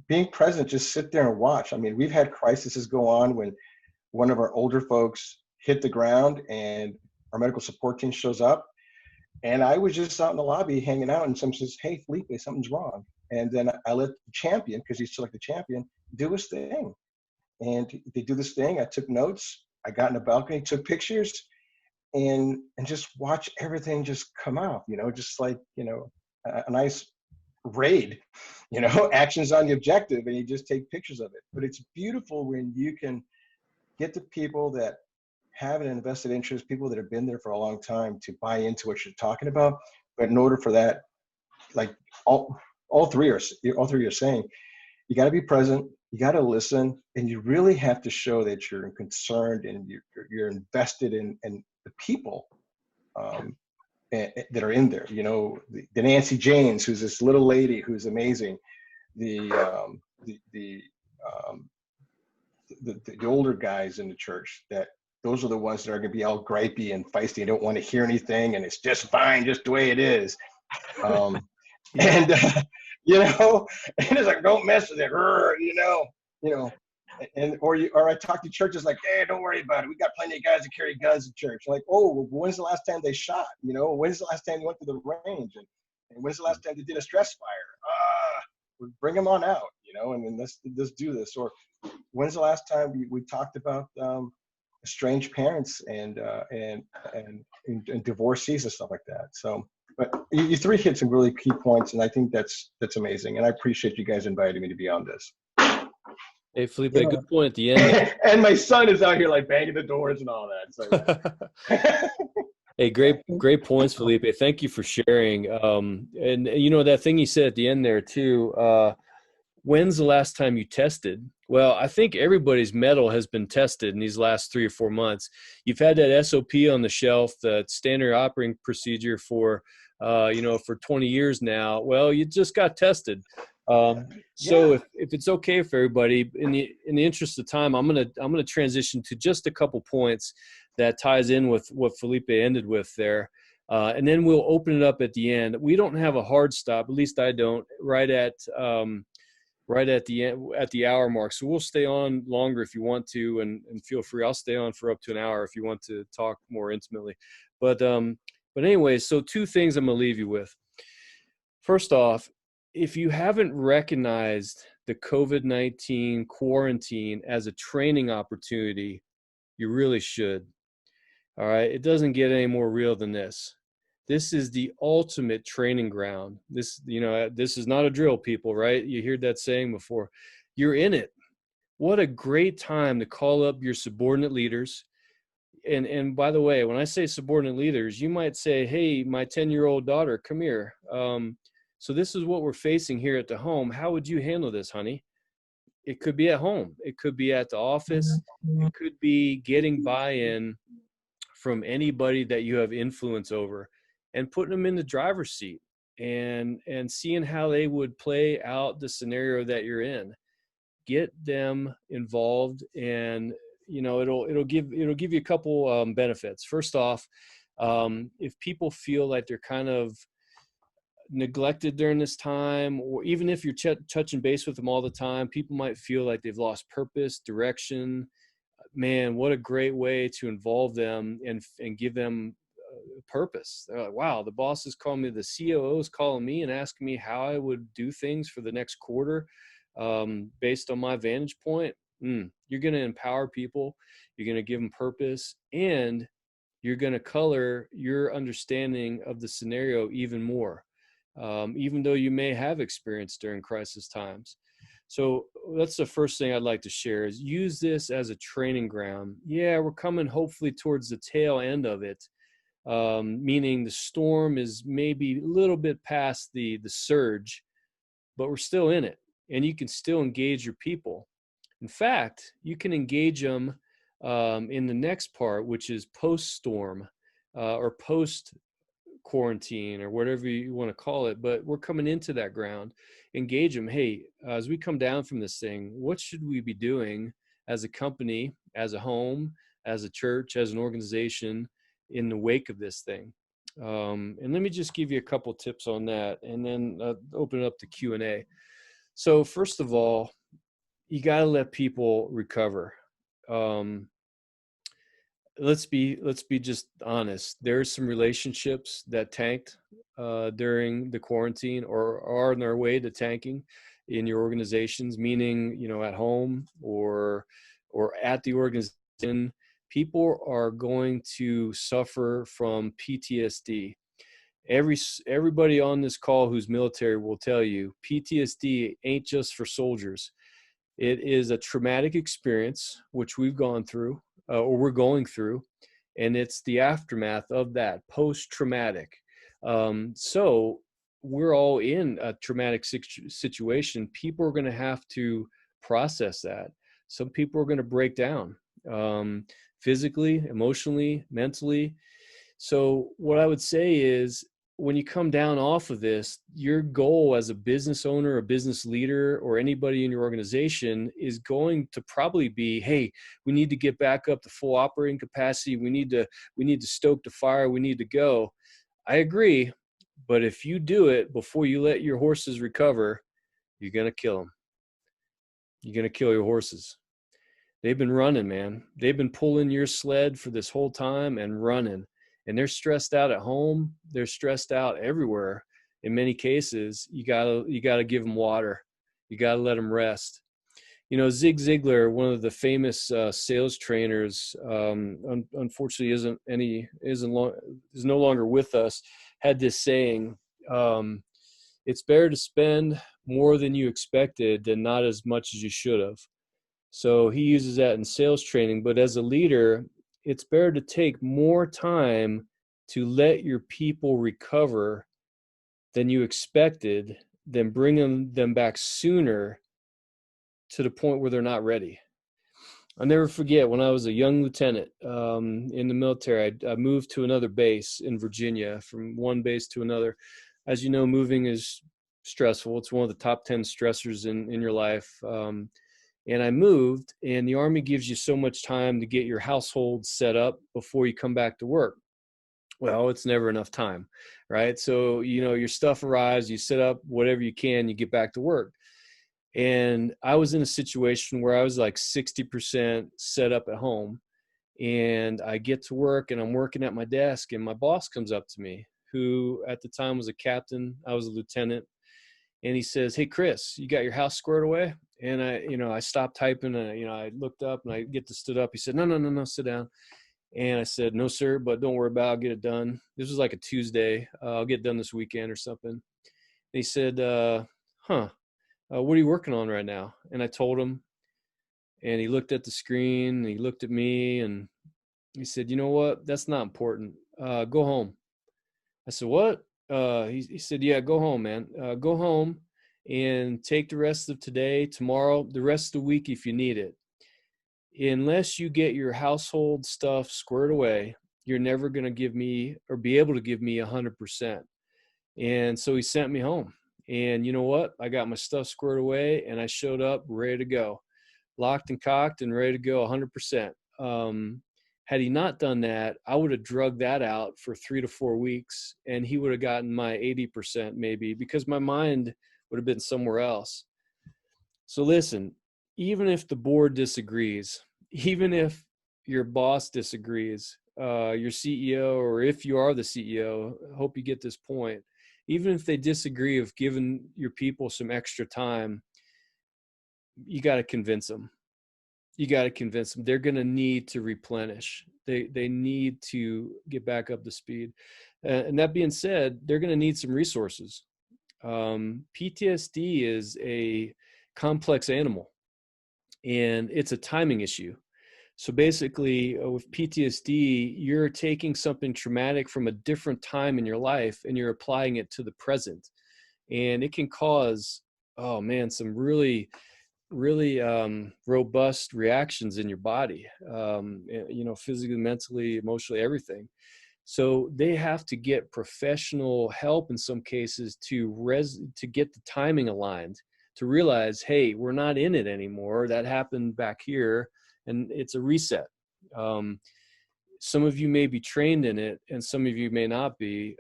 being present, just sit there and watch. I mean, we've had crises go on when one of our older folks hit the ground and our medical support team shows up. And I was just out in the lobby hanging out, and someone says, "Hey, Felipe, something's wrong." And then I let the champion, because he's still like the champion, do his thing. And they do this thing. I took notes. I got in the balcony, took pictures, and just watch everything just come out, just like, a nice raid, actions on the objective, and you just take pictures of it. But it's beautiful when you can get the people that have an invested interest, people that have been there for a long time, to buy into what you're talking about. But in order for that like all three are saying, you got to be present, you got to listen, and you really have to show that you're concerned and you're invested in the people that are in there. You know, the Nancy Janes, who's this little lady who's amazing, the older guys in the church, that those are the ones that are going to be all gripey and feisty and don't want to hear anything, and it's just fine, just the way it is. And you know, and it's like, don't mess with it, you know. And or I talk to churches like, hey, don't worry about it. We got plenty of guys that carry guns in church. Like, oh, well, when's the last time they shot? You know, when's the last time you went to the range? And when's the last time they did a stress fire? Bring them on out, you know, and then let's do this. Or when's the last time we talked about estranged parents and divorcees and stuff like that? So, but you three hit some really key points, and I think that's amazing. And I appreciate you guys inviting me to be on this. Hey, Felipe, good point at the end. And my son is out here like banging the doors and all that. So. Hey, great points, Felipe. Thank you for sharing. And you know, that thing you said at the end there too, when's the last time you tested? Well, I think everybody's mettle has been tested in these last 3 or 4 months. You've had that SOP on the shelf, the standard operating procedure for 20 years now. Well, you just got tested. So if it's okay for everybody, in the interest of time, I'm gonna transition to just a couple points that ties in with what Felipe ended with there, and then we'll open it up at the end. We don't have a hard stop, at least I don't, right at the end, at the hour mark. So we'll stay on longer if you want to, and feel free. I'll stay on for up to an hour if you want to talk more intimately. But anyway, so 2 things I'm gonna leave you with. First off, if you haven't recognized the COVID-19 quarantine as a training opportunity, you really should. All right. It doesn't get any more real than this. This is the ultimate training ground. This is not a drill, people, right? You heard that saying before. You're in it. What a great time to call up your subordinate leaders. And by the way, when I say subordinate leaders, you might say, hey, my 10-year-old daughter, come here. So this is what we're facing here at the home. How would you handle this, honey? It could be at home. It could be at the office. It could be getting buy-in from anybody that you have influence over and putting them in the driver's seat and seeing how they would play out the scenario that you're in. Get them involved, and it'll give you a couple benefits. First off, if people feel like they're kind of neglected during this time, or even if you're touching base with them all the time, people might feel like they've lost purpose, direction. Man, what a great way to involve them and give them purpose. They're like, wow, the boss is calling me, the COO is calling me and asking me how I would do things for the next quarter based on my vantage point. You're going to empower people. You're going to give them purpose, and you're going to color your understanding of the scenario even more. Even though you may have experience during crisis times. So that's the first thing I'd like to share, is use this as a training ground. Yeah, we're coming hopefully towards the tail end of it, meaning the storm is maybe a little bit past the surge, but we're still in it, and you can still engage your people. In fact, you can engage them in the next part, which is post-storm or post-quarantine or whatever you want to call it. But we're coming into that ground. Engage them. Hey, as we come down from this thing, what should we be doing as a company, as a home, as a church, as an organization in the wake of this thing? And let me just give you a couple tips on that, and then open it up to Q&A. So first of all, you got to let people recover. Let's be just honest. There's some relationships that tanked during the quarantine, or are on their way to tanking in your organizations, meaning, at home or at the organization. People are going to suffer from PTSD. Everybody on this call who's military will tell you PTSD ain't just for soldiers. It is a traumatic experience, which we've gone through, or we're going through, and it's the aftermath of that, post-traumatic. So we're all in a traumatic situation. People are going to have to process that. Some people are going to break down, physically, emotionally, mentally. So what I would say is, when you come down off of this, your goal as a business owner, a business leader, or anybody in your organization is going to probably be, hey, we need to get back up to full operating capacity. We need to stoke the fire. We need to go. I agree. But if you do it before you let your horses recover, you're going to kill them. You're going to kill your horses. They've been running, man. They've been pulling your sled for this whole time and running. And they're stressed out at home. They're stressed out everywhere. In many cases, you gotta give them water. You gotta let them rest. You know, Zig Ziglar, one of the famous sales trainers, unfortunately is no longer with us, had this saying: "It's better to spend more than you expected than not as much as you should have." So he uses that in sales training. But as a leader, it's better to take more time to let your people recover than you expected than bring them back sooner to the point where they're not ready. I'll never forget when I was a young lieutenant in the military, I moved to another base in Virginia, from one base to another. As you know, moving is stressful. It's one of the top 10 stressors in your life. And I moved, and the Army gives you so much time to get your household set up before you come back to work. Well, it's never enough time, right? So, you know, your stuff arrives, you set up whatever you can, you get back to work. And I was in a situation where I was like 60% set up at home, and I get to work and I'm working at my desk, and my boss comes up to me, who at the time was a captain. I was a lieutenant. And he says, "Hey, Kris, you got your house squared away?" And I stopped typing, and I looked up and I stood up. He said, No, sit down. And I said, "No, sir, but don't worry about it. I'll get it done." This was like a Tuesday. I'll get it done this weekend or something. And he said, what are you working on right now? And I told him, and he looked at the screen, and he looked at me, and he said, "You know what? That's not important. Go home." I said, "What?" He said, "Yeah, go home, man. Go home and take the rest of today, tomorrow, the rest of the week if you need it. Unless you get your household stuff squared away, you're never going to give me or be able to give me 100%. And so he sent me home. And you know what? I got my stuff squared away, and I showed up ready to go, locked and cocked and ready to go 100%. Had he not done that, I would have drugged that out for 3 to 4 weeks, and he would have gotten my 80% maybe, because my mind would have been somewhere else. So listen, even if the board disagrees, even if your boss disagrees, your CEO, or if you are the CEO, I hope you get this point. Even if they disagree of giving your people some extra time, you got to convince them. You got to convince them. They're going to need to replenish. They need to get back up to speed. And that being said, they're going to need some resources. PTSD is a complex animal, and it's a timing issue. So basically, with PTSD, you're taking something traumatic from a different time in your life and you're applying it to the present. And it can cause, some really robust reactions in your body, physically, mentally, emotionally, everything. So they have to get professional help in some cases to get the timing aligned, to realize, hey, we're not in it anymore. That happened back here, and it's a reset. Some of you may be trained in it, and some of you may not be,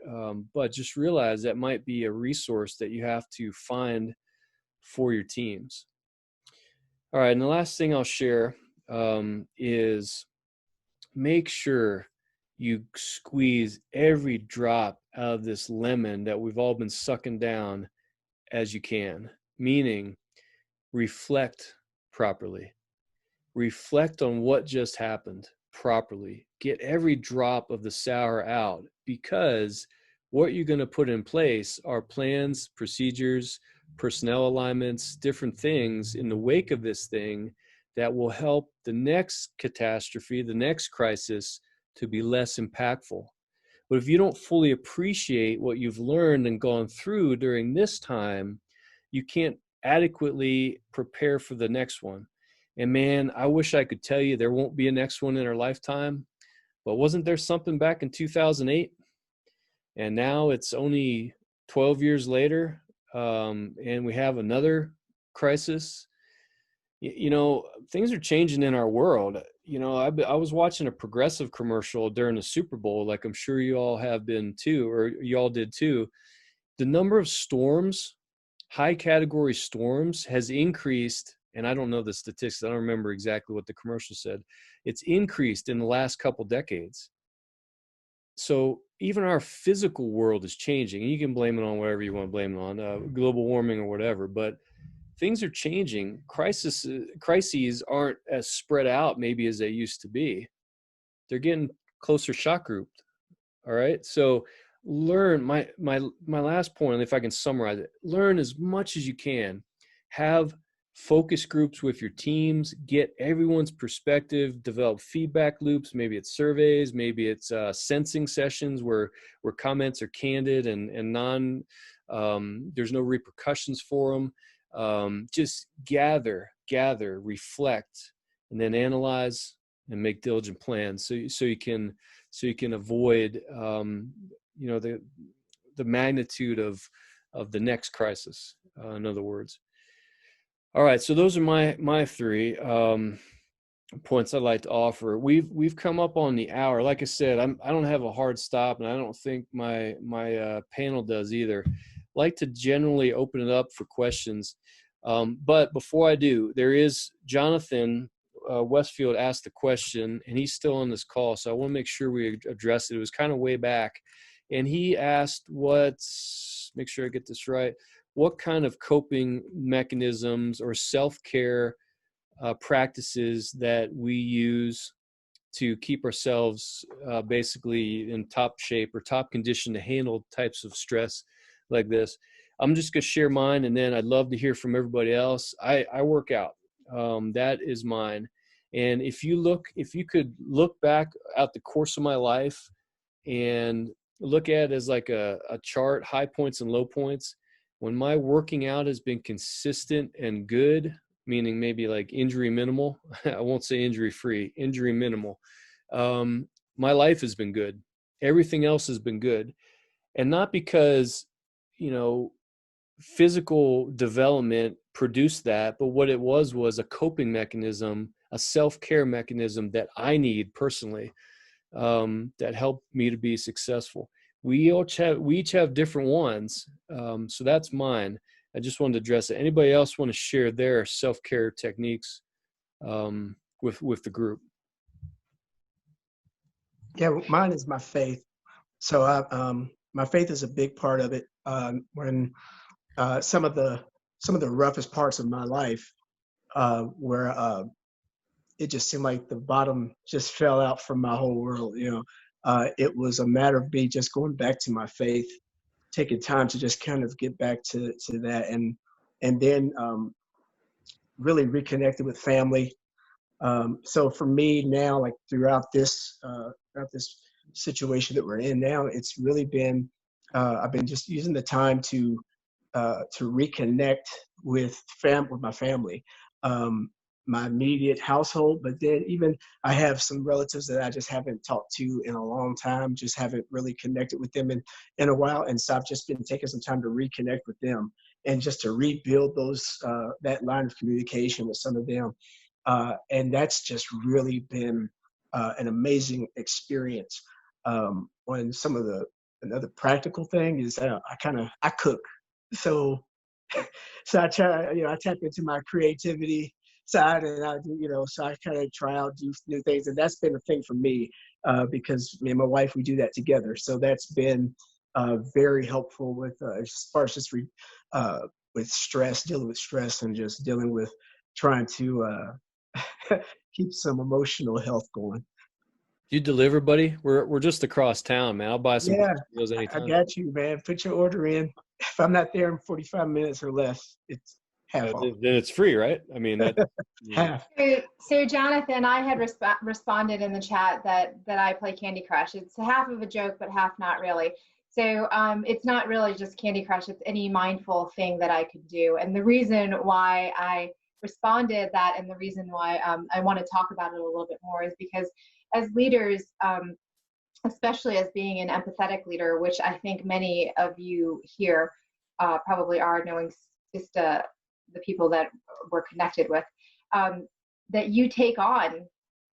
but just realize that might be a resource that you have to find for your teams. All right, and the last thing I'll share is make sure you squeeze every drop out of this lemon that we've all been sucking down as you can, meaning reflect properly. Reflect on what just happened properly. Get every drop of the sour out, because what you're going to put in place are plans, procedures, personnel alignments, different things in the wake of this thing that will help the next catastrophe, the next crisis, to be less impactful. But if you don't fully appreciate what you've learned and gone through during this time, you can't adequately prepare for the next one. And man, I wish I could tell you there won't be a next one in our lifetime, but wasn't there something back in 2008? And now it's only 12 years later, and we have another crisis. You know, things are changing in our world. You know, I was watching a Progressive commercial during the Super Bowl, like I'm sure you all have been too, or you all did too. The number of storms, high category storms, has increased. And I don't know the statistics. I don't remember exactly what the commercial said. It's increased in the last couple decades. So even our physical world is changing. And you can blame it on whatever you want to blame it on, global warming or whatever. But things are changing. Crises aren't as spread out maybe as they used to be. They're getting closer shot grouped. All right. So learn my last point, if I can summarize it, learn as much as you can. Have focus groups with your teams, get everyone's perspective, develop feedback loops. Maybe it's surveys, maybe it's sensing sessions where comments are candid and there's no repercussions for them. Just gather, reflect, and then analyze and make diligent plans so you can avoid the magnitude of the next crisis, in other words. All right, so those are my three points I'd like to offer. We've come up on the hour. Like I said, I don't have a hard stop, and I don't think my panel does either. I like to generally open it up for questions, but before I do, there is Jonathan Westfield asked a question, and he's still on this call, so I want to make sure we address it. It was kind of way back, and he asked make sure I get this right, what kind of coping mechanisms or self-care practices that we use to keep ourselves basically in top shape or top condition to handle types of stress like this. I'm just going to share mine, and then I'd love to hear from everybody else. I work out. That is mine. And if you could look back at the course of my life and look at it as like a chart, high points and low points, when my working out has been consistent and good, meaning maybe like injury minimal, I won't say injury free, injury minimal, my life has been good. Everything else has been good. And not because, physical development produced that, but what it was a coping mechanism, a self-care mechanism that I need personally, that helped me to be successful. We each have different ones. So that's mine. I just wanted to address it. Anybody else want to share their self-care techniques with the group? Yeah, mine is my faith. So my faith is a big part of it. When some of the roughest parts of my life, where it just seemed like the bottom just fell out from my whole world. It was a matter of me just going back to my faith, taking time to just kind of get back to that, and then really reconnected with family. So for me now, like throughout this situation that we're in now, it's really been I've been just using the time to reconnect with my family, my immediate household, but then even I have some relatives that I just haven't talked to in a long time, just haven't really connected with them in a while. And so I've just been taking some time to reconnect with them and just to rebuild that line of communication with some of them. And that's just really been an amazing experience. On some of another practical thing is I cook. So I try, I tap into my creativity side, and I do, so I kind of try out, do new things. And that's been a thing for me because me and my wife, we do that together. So that's been very helpful with as far as just with stress, dealing with stress, and just dealing with trying to keep some emotional health going. Do you deliver, buddy? We're just across town, man. I'll buy some meals anytime. I got you, man. Put your order in. If I'm not there in 45 minutes or less, half off. Then it's free, right? I mean, that, Half. So Jonathan, I had responded in the chat that I play Candy Crush. It's half of a joke, but half not really. So it's not really just Candy Crush. It's any mindful thing that I could do. And the reason why I responded that, and the reason why I want to talk about it a little bit more, is because as leaders, especially as being an empathetic leader, which I think many of you here probably are, knowing just the people that we're connected with, that you take on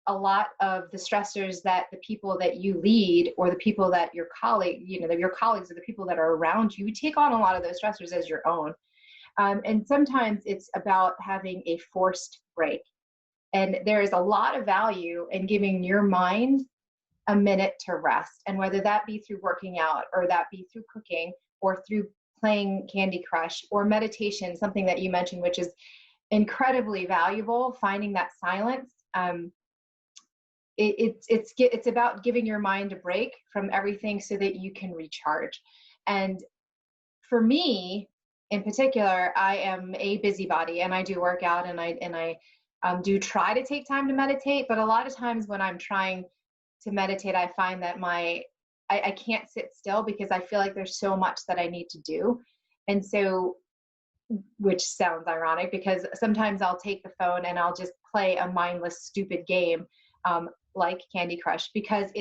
a lot of the stressors that the people that you lead, or the people that your colleagues or the people that are around you take on a lot of those stressors as your own. And sometimes it's about having a forced break. And there is a lot of value in giving your mind a minute to rest. And whether that be through working out, or that be through cooking, or through playing Candy Crush, or meditation, something that you mentioned, which is incredibly valuable, finding that silence. It's about giving your mind a break from everything so that you can recharge. And for me, in particular, I am a busybody, and I do work out, and I do try to take time to meditate. But a lot of times when I'm trying to meditate, I find that I can't sit still, because I feel like there's so much that I need to do. And so, which sounds ironic, because sometimes I'll take the phone and I'll just play a mindless, stupid game like Candy Crush, because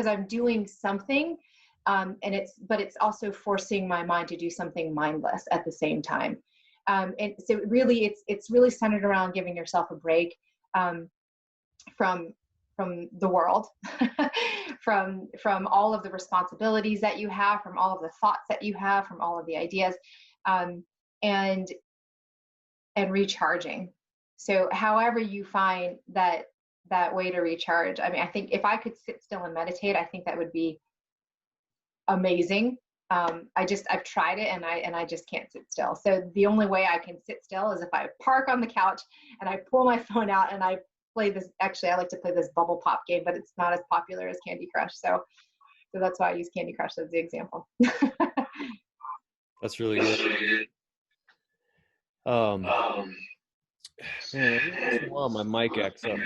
I'm doing something, but it's also forcing my mind to do something mindless at the same time. And so really, it's really centered around giving yourself a break from the world, from all of the responsibilities that you have, from all of the thoughts that you have, from all of the ideas, and recharging. So however you find that way to recharge, I mean, I think if I could sit still and meditate, I think that would be amazing. I've tried it, and I just can't sit still. So the only way I can sit still is if I park on the couch and I pull my phone out and I play this. Actually, I like to play this bubble pop game, but it's not as popular as Candy Crush. So that's why I use Candy Crush as the example. that's really good. Man, while my mic acts up,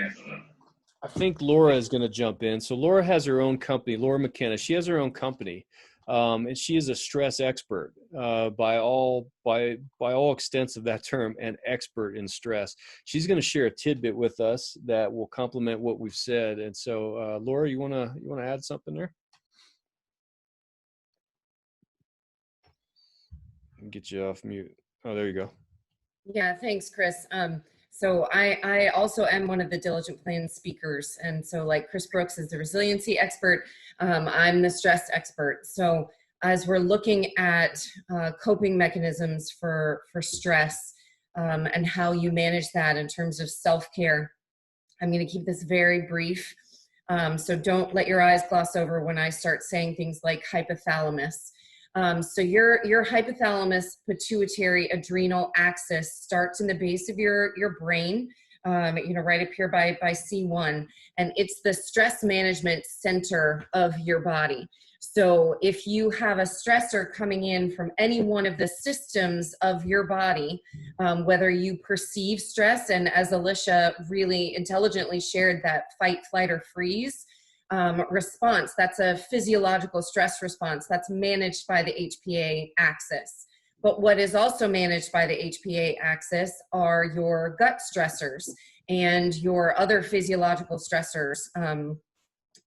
I think Laura is going to jump in. So Laura has her own company, Laura McKenna. She has her own company, and she is a stress expert by all extents of that term, an expert in stress. She's going to share a tidbit with us that will complement what we've said. And so, Laura, you want to add something there? Get you off mute. Oh, there you go. Yeah, thanks, Kris. So I also am one of the Diligent Plan speakers. And so like Kris Brooks is the resiliency expert, I'm the stress expert. So as we're looking at coping mechanisms for stress and how you manage that in terms of self-care, I'm going to keep this very brief. So don't let your eyes gloss over when I start saying things like hypothalamus. So your hypothalamus pituitary adrenal axis starts in the base of your brain, right up here by C1, and it's the stress management center of your body. So if you have a stressor coming in from any one of the systems of your body, whether you perceive stress, and as Alicia really intelligently shared, that fight, flight, or freeze response, that's a physiological stress response that's managed by the HPA axis. But what is also managed by the HPA axis are your gut stressors and your other physiological stressors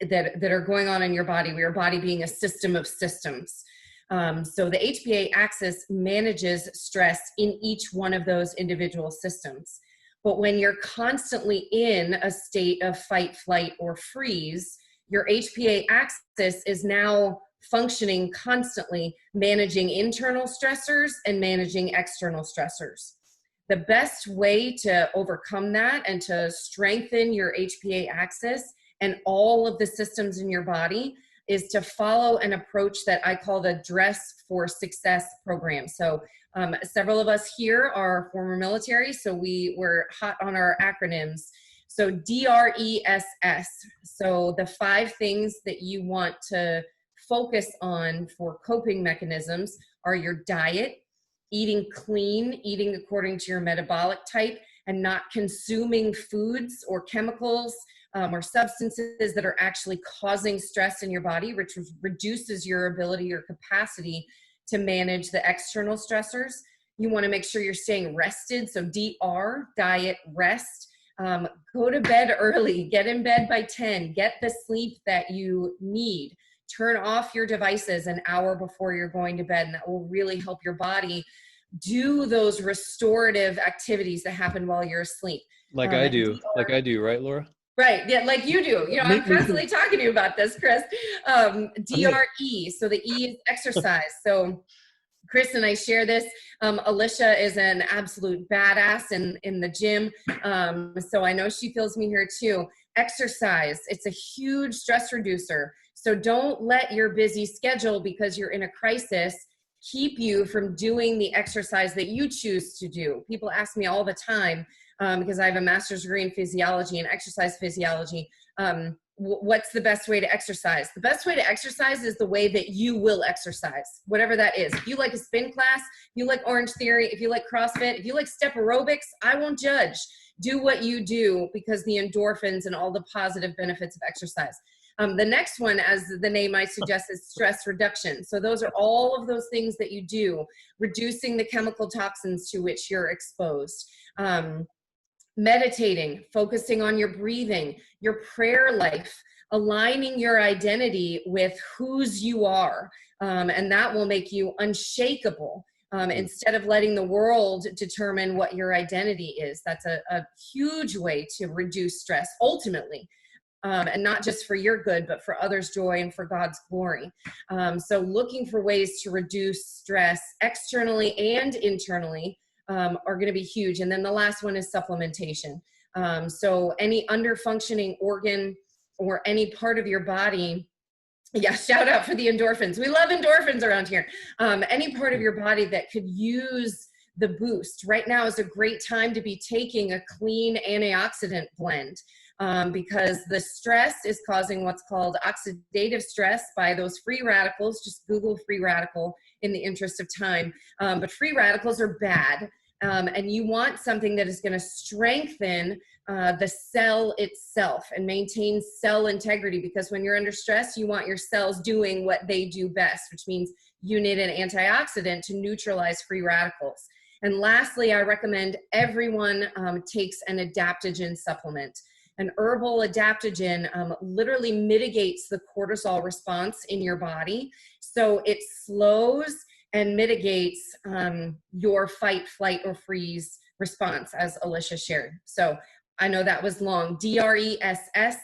that are going on in your body being a system of systems. So the HPA axis manages stress in each one of those individual systems. But when you're constantly in a state of fight, flight, or freeze, your HPA axis is now functioning constantly, managing internal stressors and managing external stressors. The best way to overcome that and to strengthen your HPA axis and all of the systems in your body is to follow an approach that I call the Dress for Success program. So several of us here are former military, so we were hot on our acronyms. So DRESS, so the 5 things that you want to focus on for coping mechanisms are your diet, eating clean, eating according to your metabolic type, and not consuming foods or chemicals or substances that are actually causing stress in your body, which reduces your ability or capacity to manage the external stressors. You want to make sure you're staying rested. So DR, diet, rest. Go to bed early, get in bed by 10, get the sleep that you need. Turn off your devices an hour before you're going to bed, and that will really help your body do those restorative activities that happen while you're asleep. Like I do, right, Laura? Right, yeah, like you do. You know, I'm constantly talking to you about this, Kris. DRE, so the E is exercise. So Kris and I share this. Alicia is an absolute badass in the gym. So I know she feels me here too. Exercise, it's a huge stress reducer. So don't let your busy schedule, because you're in a crisis, keep you from doing the exercise that you choose to do. People ask me all the time, because I have a master's degree in physiology and exercise physiology, what's the best way to exercise? The best way to exercise is the way that you will exercise, whatever that is. If you like a spin class, if you like Orange Theory, if you like CrossFit, if you like step aerobics, I won't judge. Do what you do, because the endorphins and all the positive benefits of exercise. The next one, as the name might suggest, is stress reduction. So those are all of those things that you do, reducing the chemical toxins to which you're exposed. Meditating, focusing on your breathing, your prayer life, aligning your identity with whose you are. And that will make you unshakable. Instead of letting the world determine what your identity is. That's a huge way to reduce stress, ultimately. And not just for your good, but for others' joy and for God's glory. So looking for ways to reduce stress externally and internally are going to be huge. And then the last one is supplementation. So any underfunctioning organ or any part of your body, yeah, shout out for the endorphins. We love endorphins around here. Any part of your body that could use the boost. Right now is a great time to be taking a clean antioxidant blend. Because the stress is causing what's called oxidative stress by those free radicals. Just Google free radical in the interest of time. But free radicals are bad. And you want something that is going to strengthen the cell itself and maintain cell integrity, because when you're under stress, you want your cells doing what they do best, which means you need an antioxidant to neutralize free radicals. And lastly, I recommend everyone takes an adaptogen supplement. An herbal adaptogen literally mitigates the cortisol response in your body. So it slows and mitigates your fight, flight, or freeze response, as Alicia shared. So I know that was long. DRESS,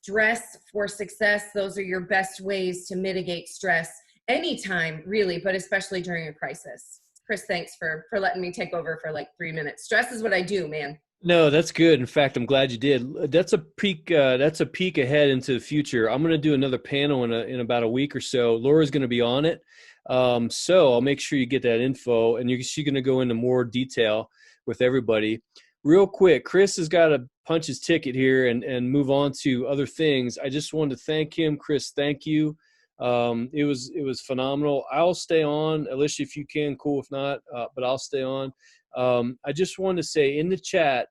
dress for success. Those are your best ways to mitigate stress anytime, really, but especially during a crisis. Kris, thanks for letting me take over for like 3 minutes. Stress is what I do, man. No, that's good. In fact, I'm glad you did. That's a peek. That's a peek ahead into the future. I'm going to do another panel in about a week or so. Laura's going to be on it, so I'll make sure you get that info, and she's going to go into more detail with everybody. Real quick, Kris has got to punch his ticket here and move on to other things. I just wanted to thank him, Kris. Thank you. It was phenomenal. I'll stay on, Alicia, if you can. Cool, if not, but I'll stay on. I just wanted to say in the chat,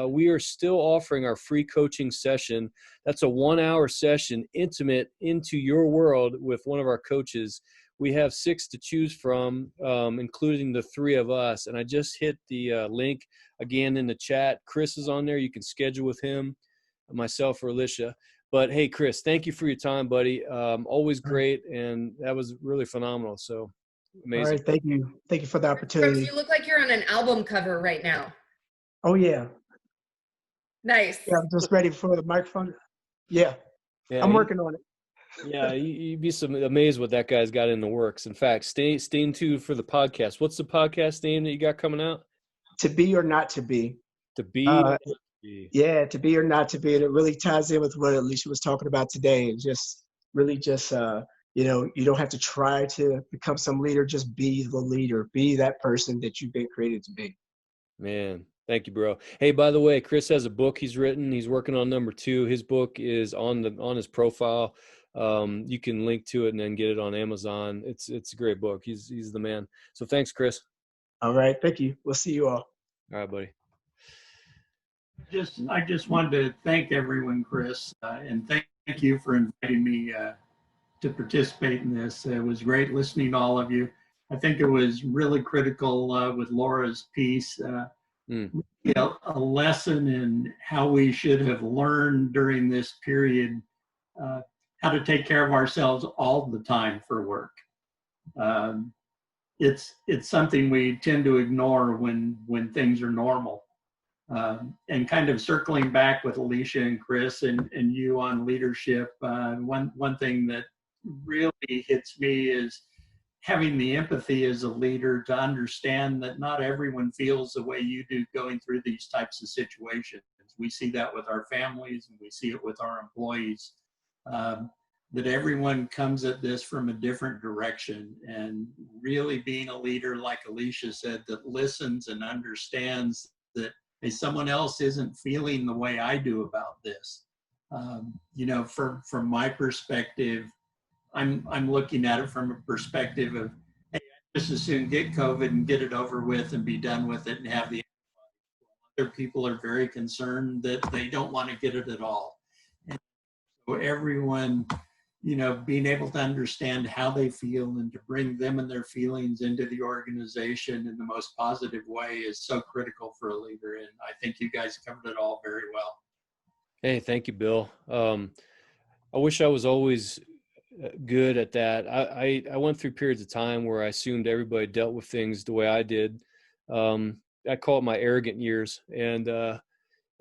we are still offering our free coaching session. That's a 1-hour session, intimate into your world with one of our coaches. We have 6 to choose from, including the 3 of us. And I just hit the link again in the chat. Kris is on there. You can schedule with him, myself, or Alicia. But hey, Kris, thank you for your time, buddy. Always great. And that was really phenomenal. So amazing. All right. Thank you. Thank you for the opportunity. Kris, you look like you're on an album cover right now. Oh, yeah. Nice. Yeah, I'm just ready for the microphone. Yeah, I'm working on it. Yeah, you'd be amazed what that guy's got in the works. In fact, stay tuned for the podcast. What's the podcast name that you got coming out? To Be or Not to Be. To Be or Not to Be. Yeah, To Be or Not to Be. And it really ties in with what Alicia was talking about today. And just really just, you know, you don't have to try to become some leader. Just be the leader. Be that person that you've been created to be. Man. Thank you, bro. Hey, by the way, Kris has a book he's written. He's working on number 2. His book is on his profile. You can link to it and then get it on Amazon. It's a great book. He's the man. So thanks, Kris. All right. Thank you. We'll see you all. All right, buddy. I just wanted to thank everyone, Kris, and thank you for inviting me to participate in this. It was great listening to all of you. I think it was really critical with Laura's piece, a lesson in how we should have learned during this period, how to take care of ourselves all the time for work. It's something we tend to ignore when things are normal. And kind of circling back with Alicia and Kris and you on leadership, one thing that really hits me is having the empathy as a leader to understand that not everyone feels the way you do going through these types of situations. We see that with our families and we see it with our employees, that everyone comes at this from a different direction, and really being a leader, like Alicia said, that listens and understands that hey, someone else isn't feeling the way I do about this. You know, from my perspective, I'm looking at it from a perspective of, hey, I just as soon get COVID and get it over with and be done with it and have the other people are very concerned that they don't want to get it at all. And so everyone, you know, being able to understand how they feel and to bring them and their feelings into the organization in the most positive way is so critical for a leader. And I think you guys covered it all very well. Hey, thank you, Bill. I wish I was always good at that. I went through periods of time where I assumed everybody dealt with things the way I did. I call it my arrogant years, and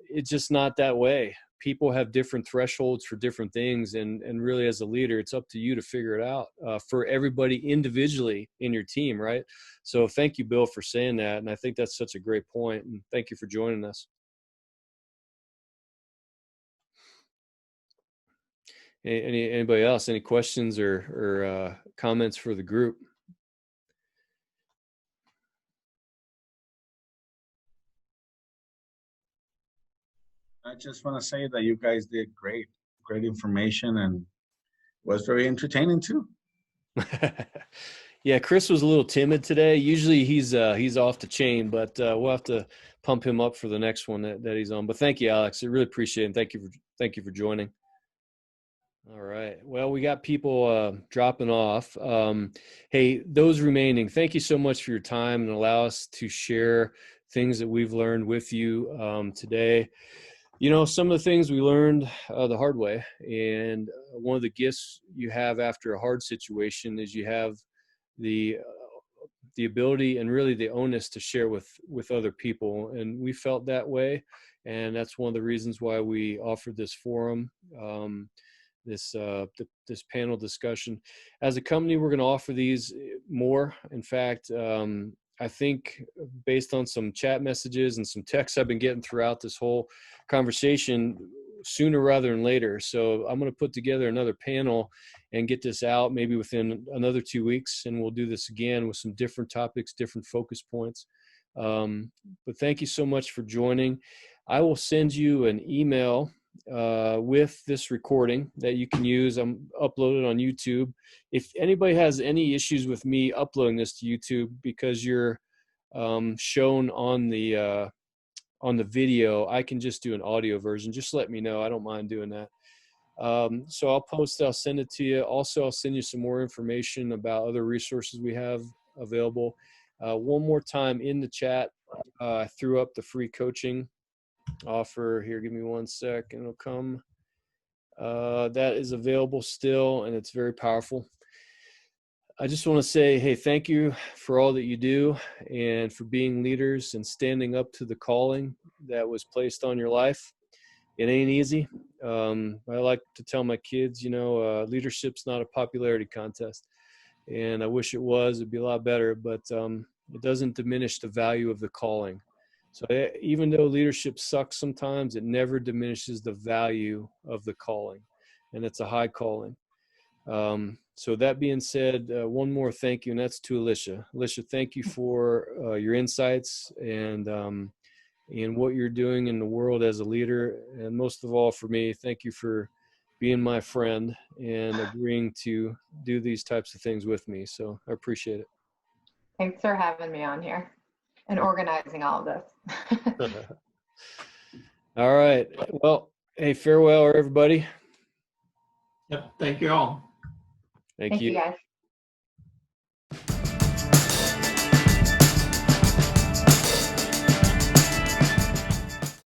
it's just not that way. People have different thresholds for different things, and really as a leader, it's up to you to figure it out for everybody individually in your team, right? So thank you, Bill, for saying that, and I think that's such a great point, and thank you for joining us. Anybody else? Any questions or comments for the group? I just want to say that you guys did great information, and was very entertaining too. Yeah, Kris was a little timid today. Usually he's off the chain, but we'll have to pump him up for the next one that he's on. But thank you, Alex. I really appreciate it. And thank you for joining. All right. Well, we got people dropping off. Hey, those remaining, thank you so much for your time and allow us to share things that we've learned with you today. You know, some of the things we learned the hard way, and one of the gifts you have after a hard situation is you have the ability and really the onus to share with other people, and we felt that way, and that's one of the reasons why we offered this forum, this panel discussion. As a company, we're going to offer these more. In fact, I think based on some chat messages and some texts I've been getting throughout this whole conversation, sooner rather than later. So I'm going to put together another panel and get this out maybe within another 2 weeks, and we'll do this again with some different topics, different focus points. But thank you so much for joining. I will send you an email with this recording that you can use. I'm uploaded on YouTube. If anybody has any issues with me uploading this to YouTube because you're shown on the video, I can just do an audio version. Just let me know. I don't mind doing that. So I'll send it to you. Also, I'll send you some more information about other resources we have available. One more time in the chat, I threw up the free coaching offer here. Give me 1 sec and it'll come. That is available still, and it's very powerful. I just want to say, hey, thank you for all that you do and for being leaders and standing up to the calling that was placed on your life. It ain't easy. I like to tell my kids, you know, leadership's not a popularity contest, and I wish it was. It'd be a lot better, but it doesn't diminish the value of the calling. So even though leadership sucks sometimes, it never diminishes the value of the calling, and it's a high calling. So that being said, one more thank you, and that's to Alicia. Alicia, thank you for your insights and what you're doing in the world as a leader. And most of all for me, thank you for being my friend and agreeing to do these types of things with me. So I appreciate it. Thanks for having me on here. and organizing all of this. All right. Well, hey, farewell, everybody. Yep. Thank you all. Thank Thank you. you guys.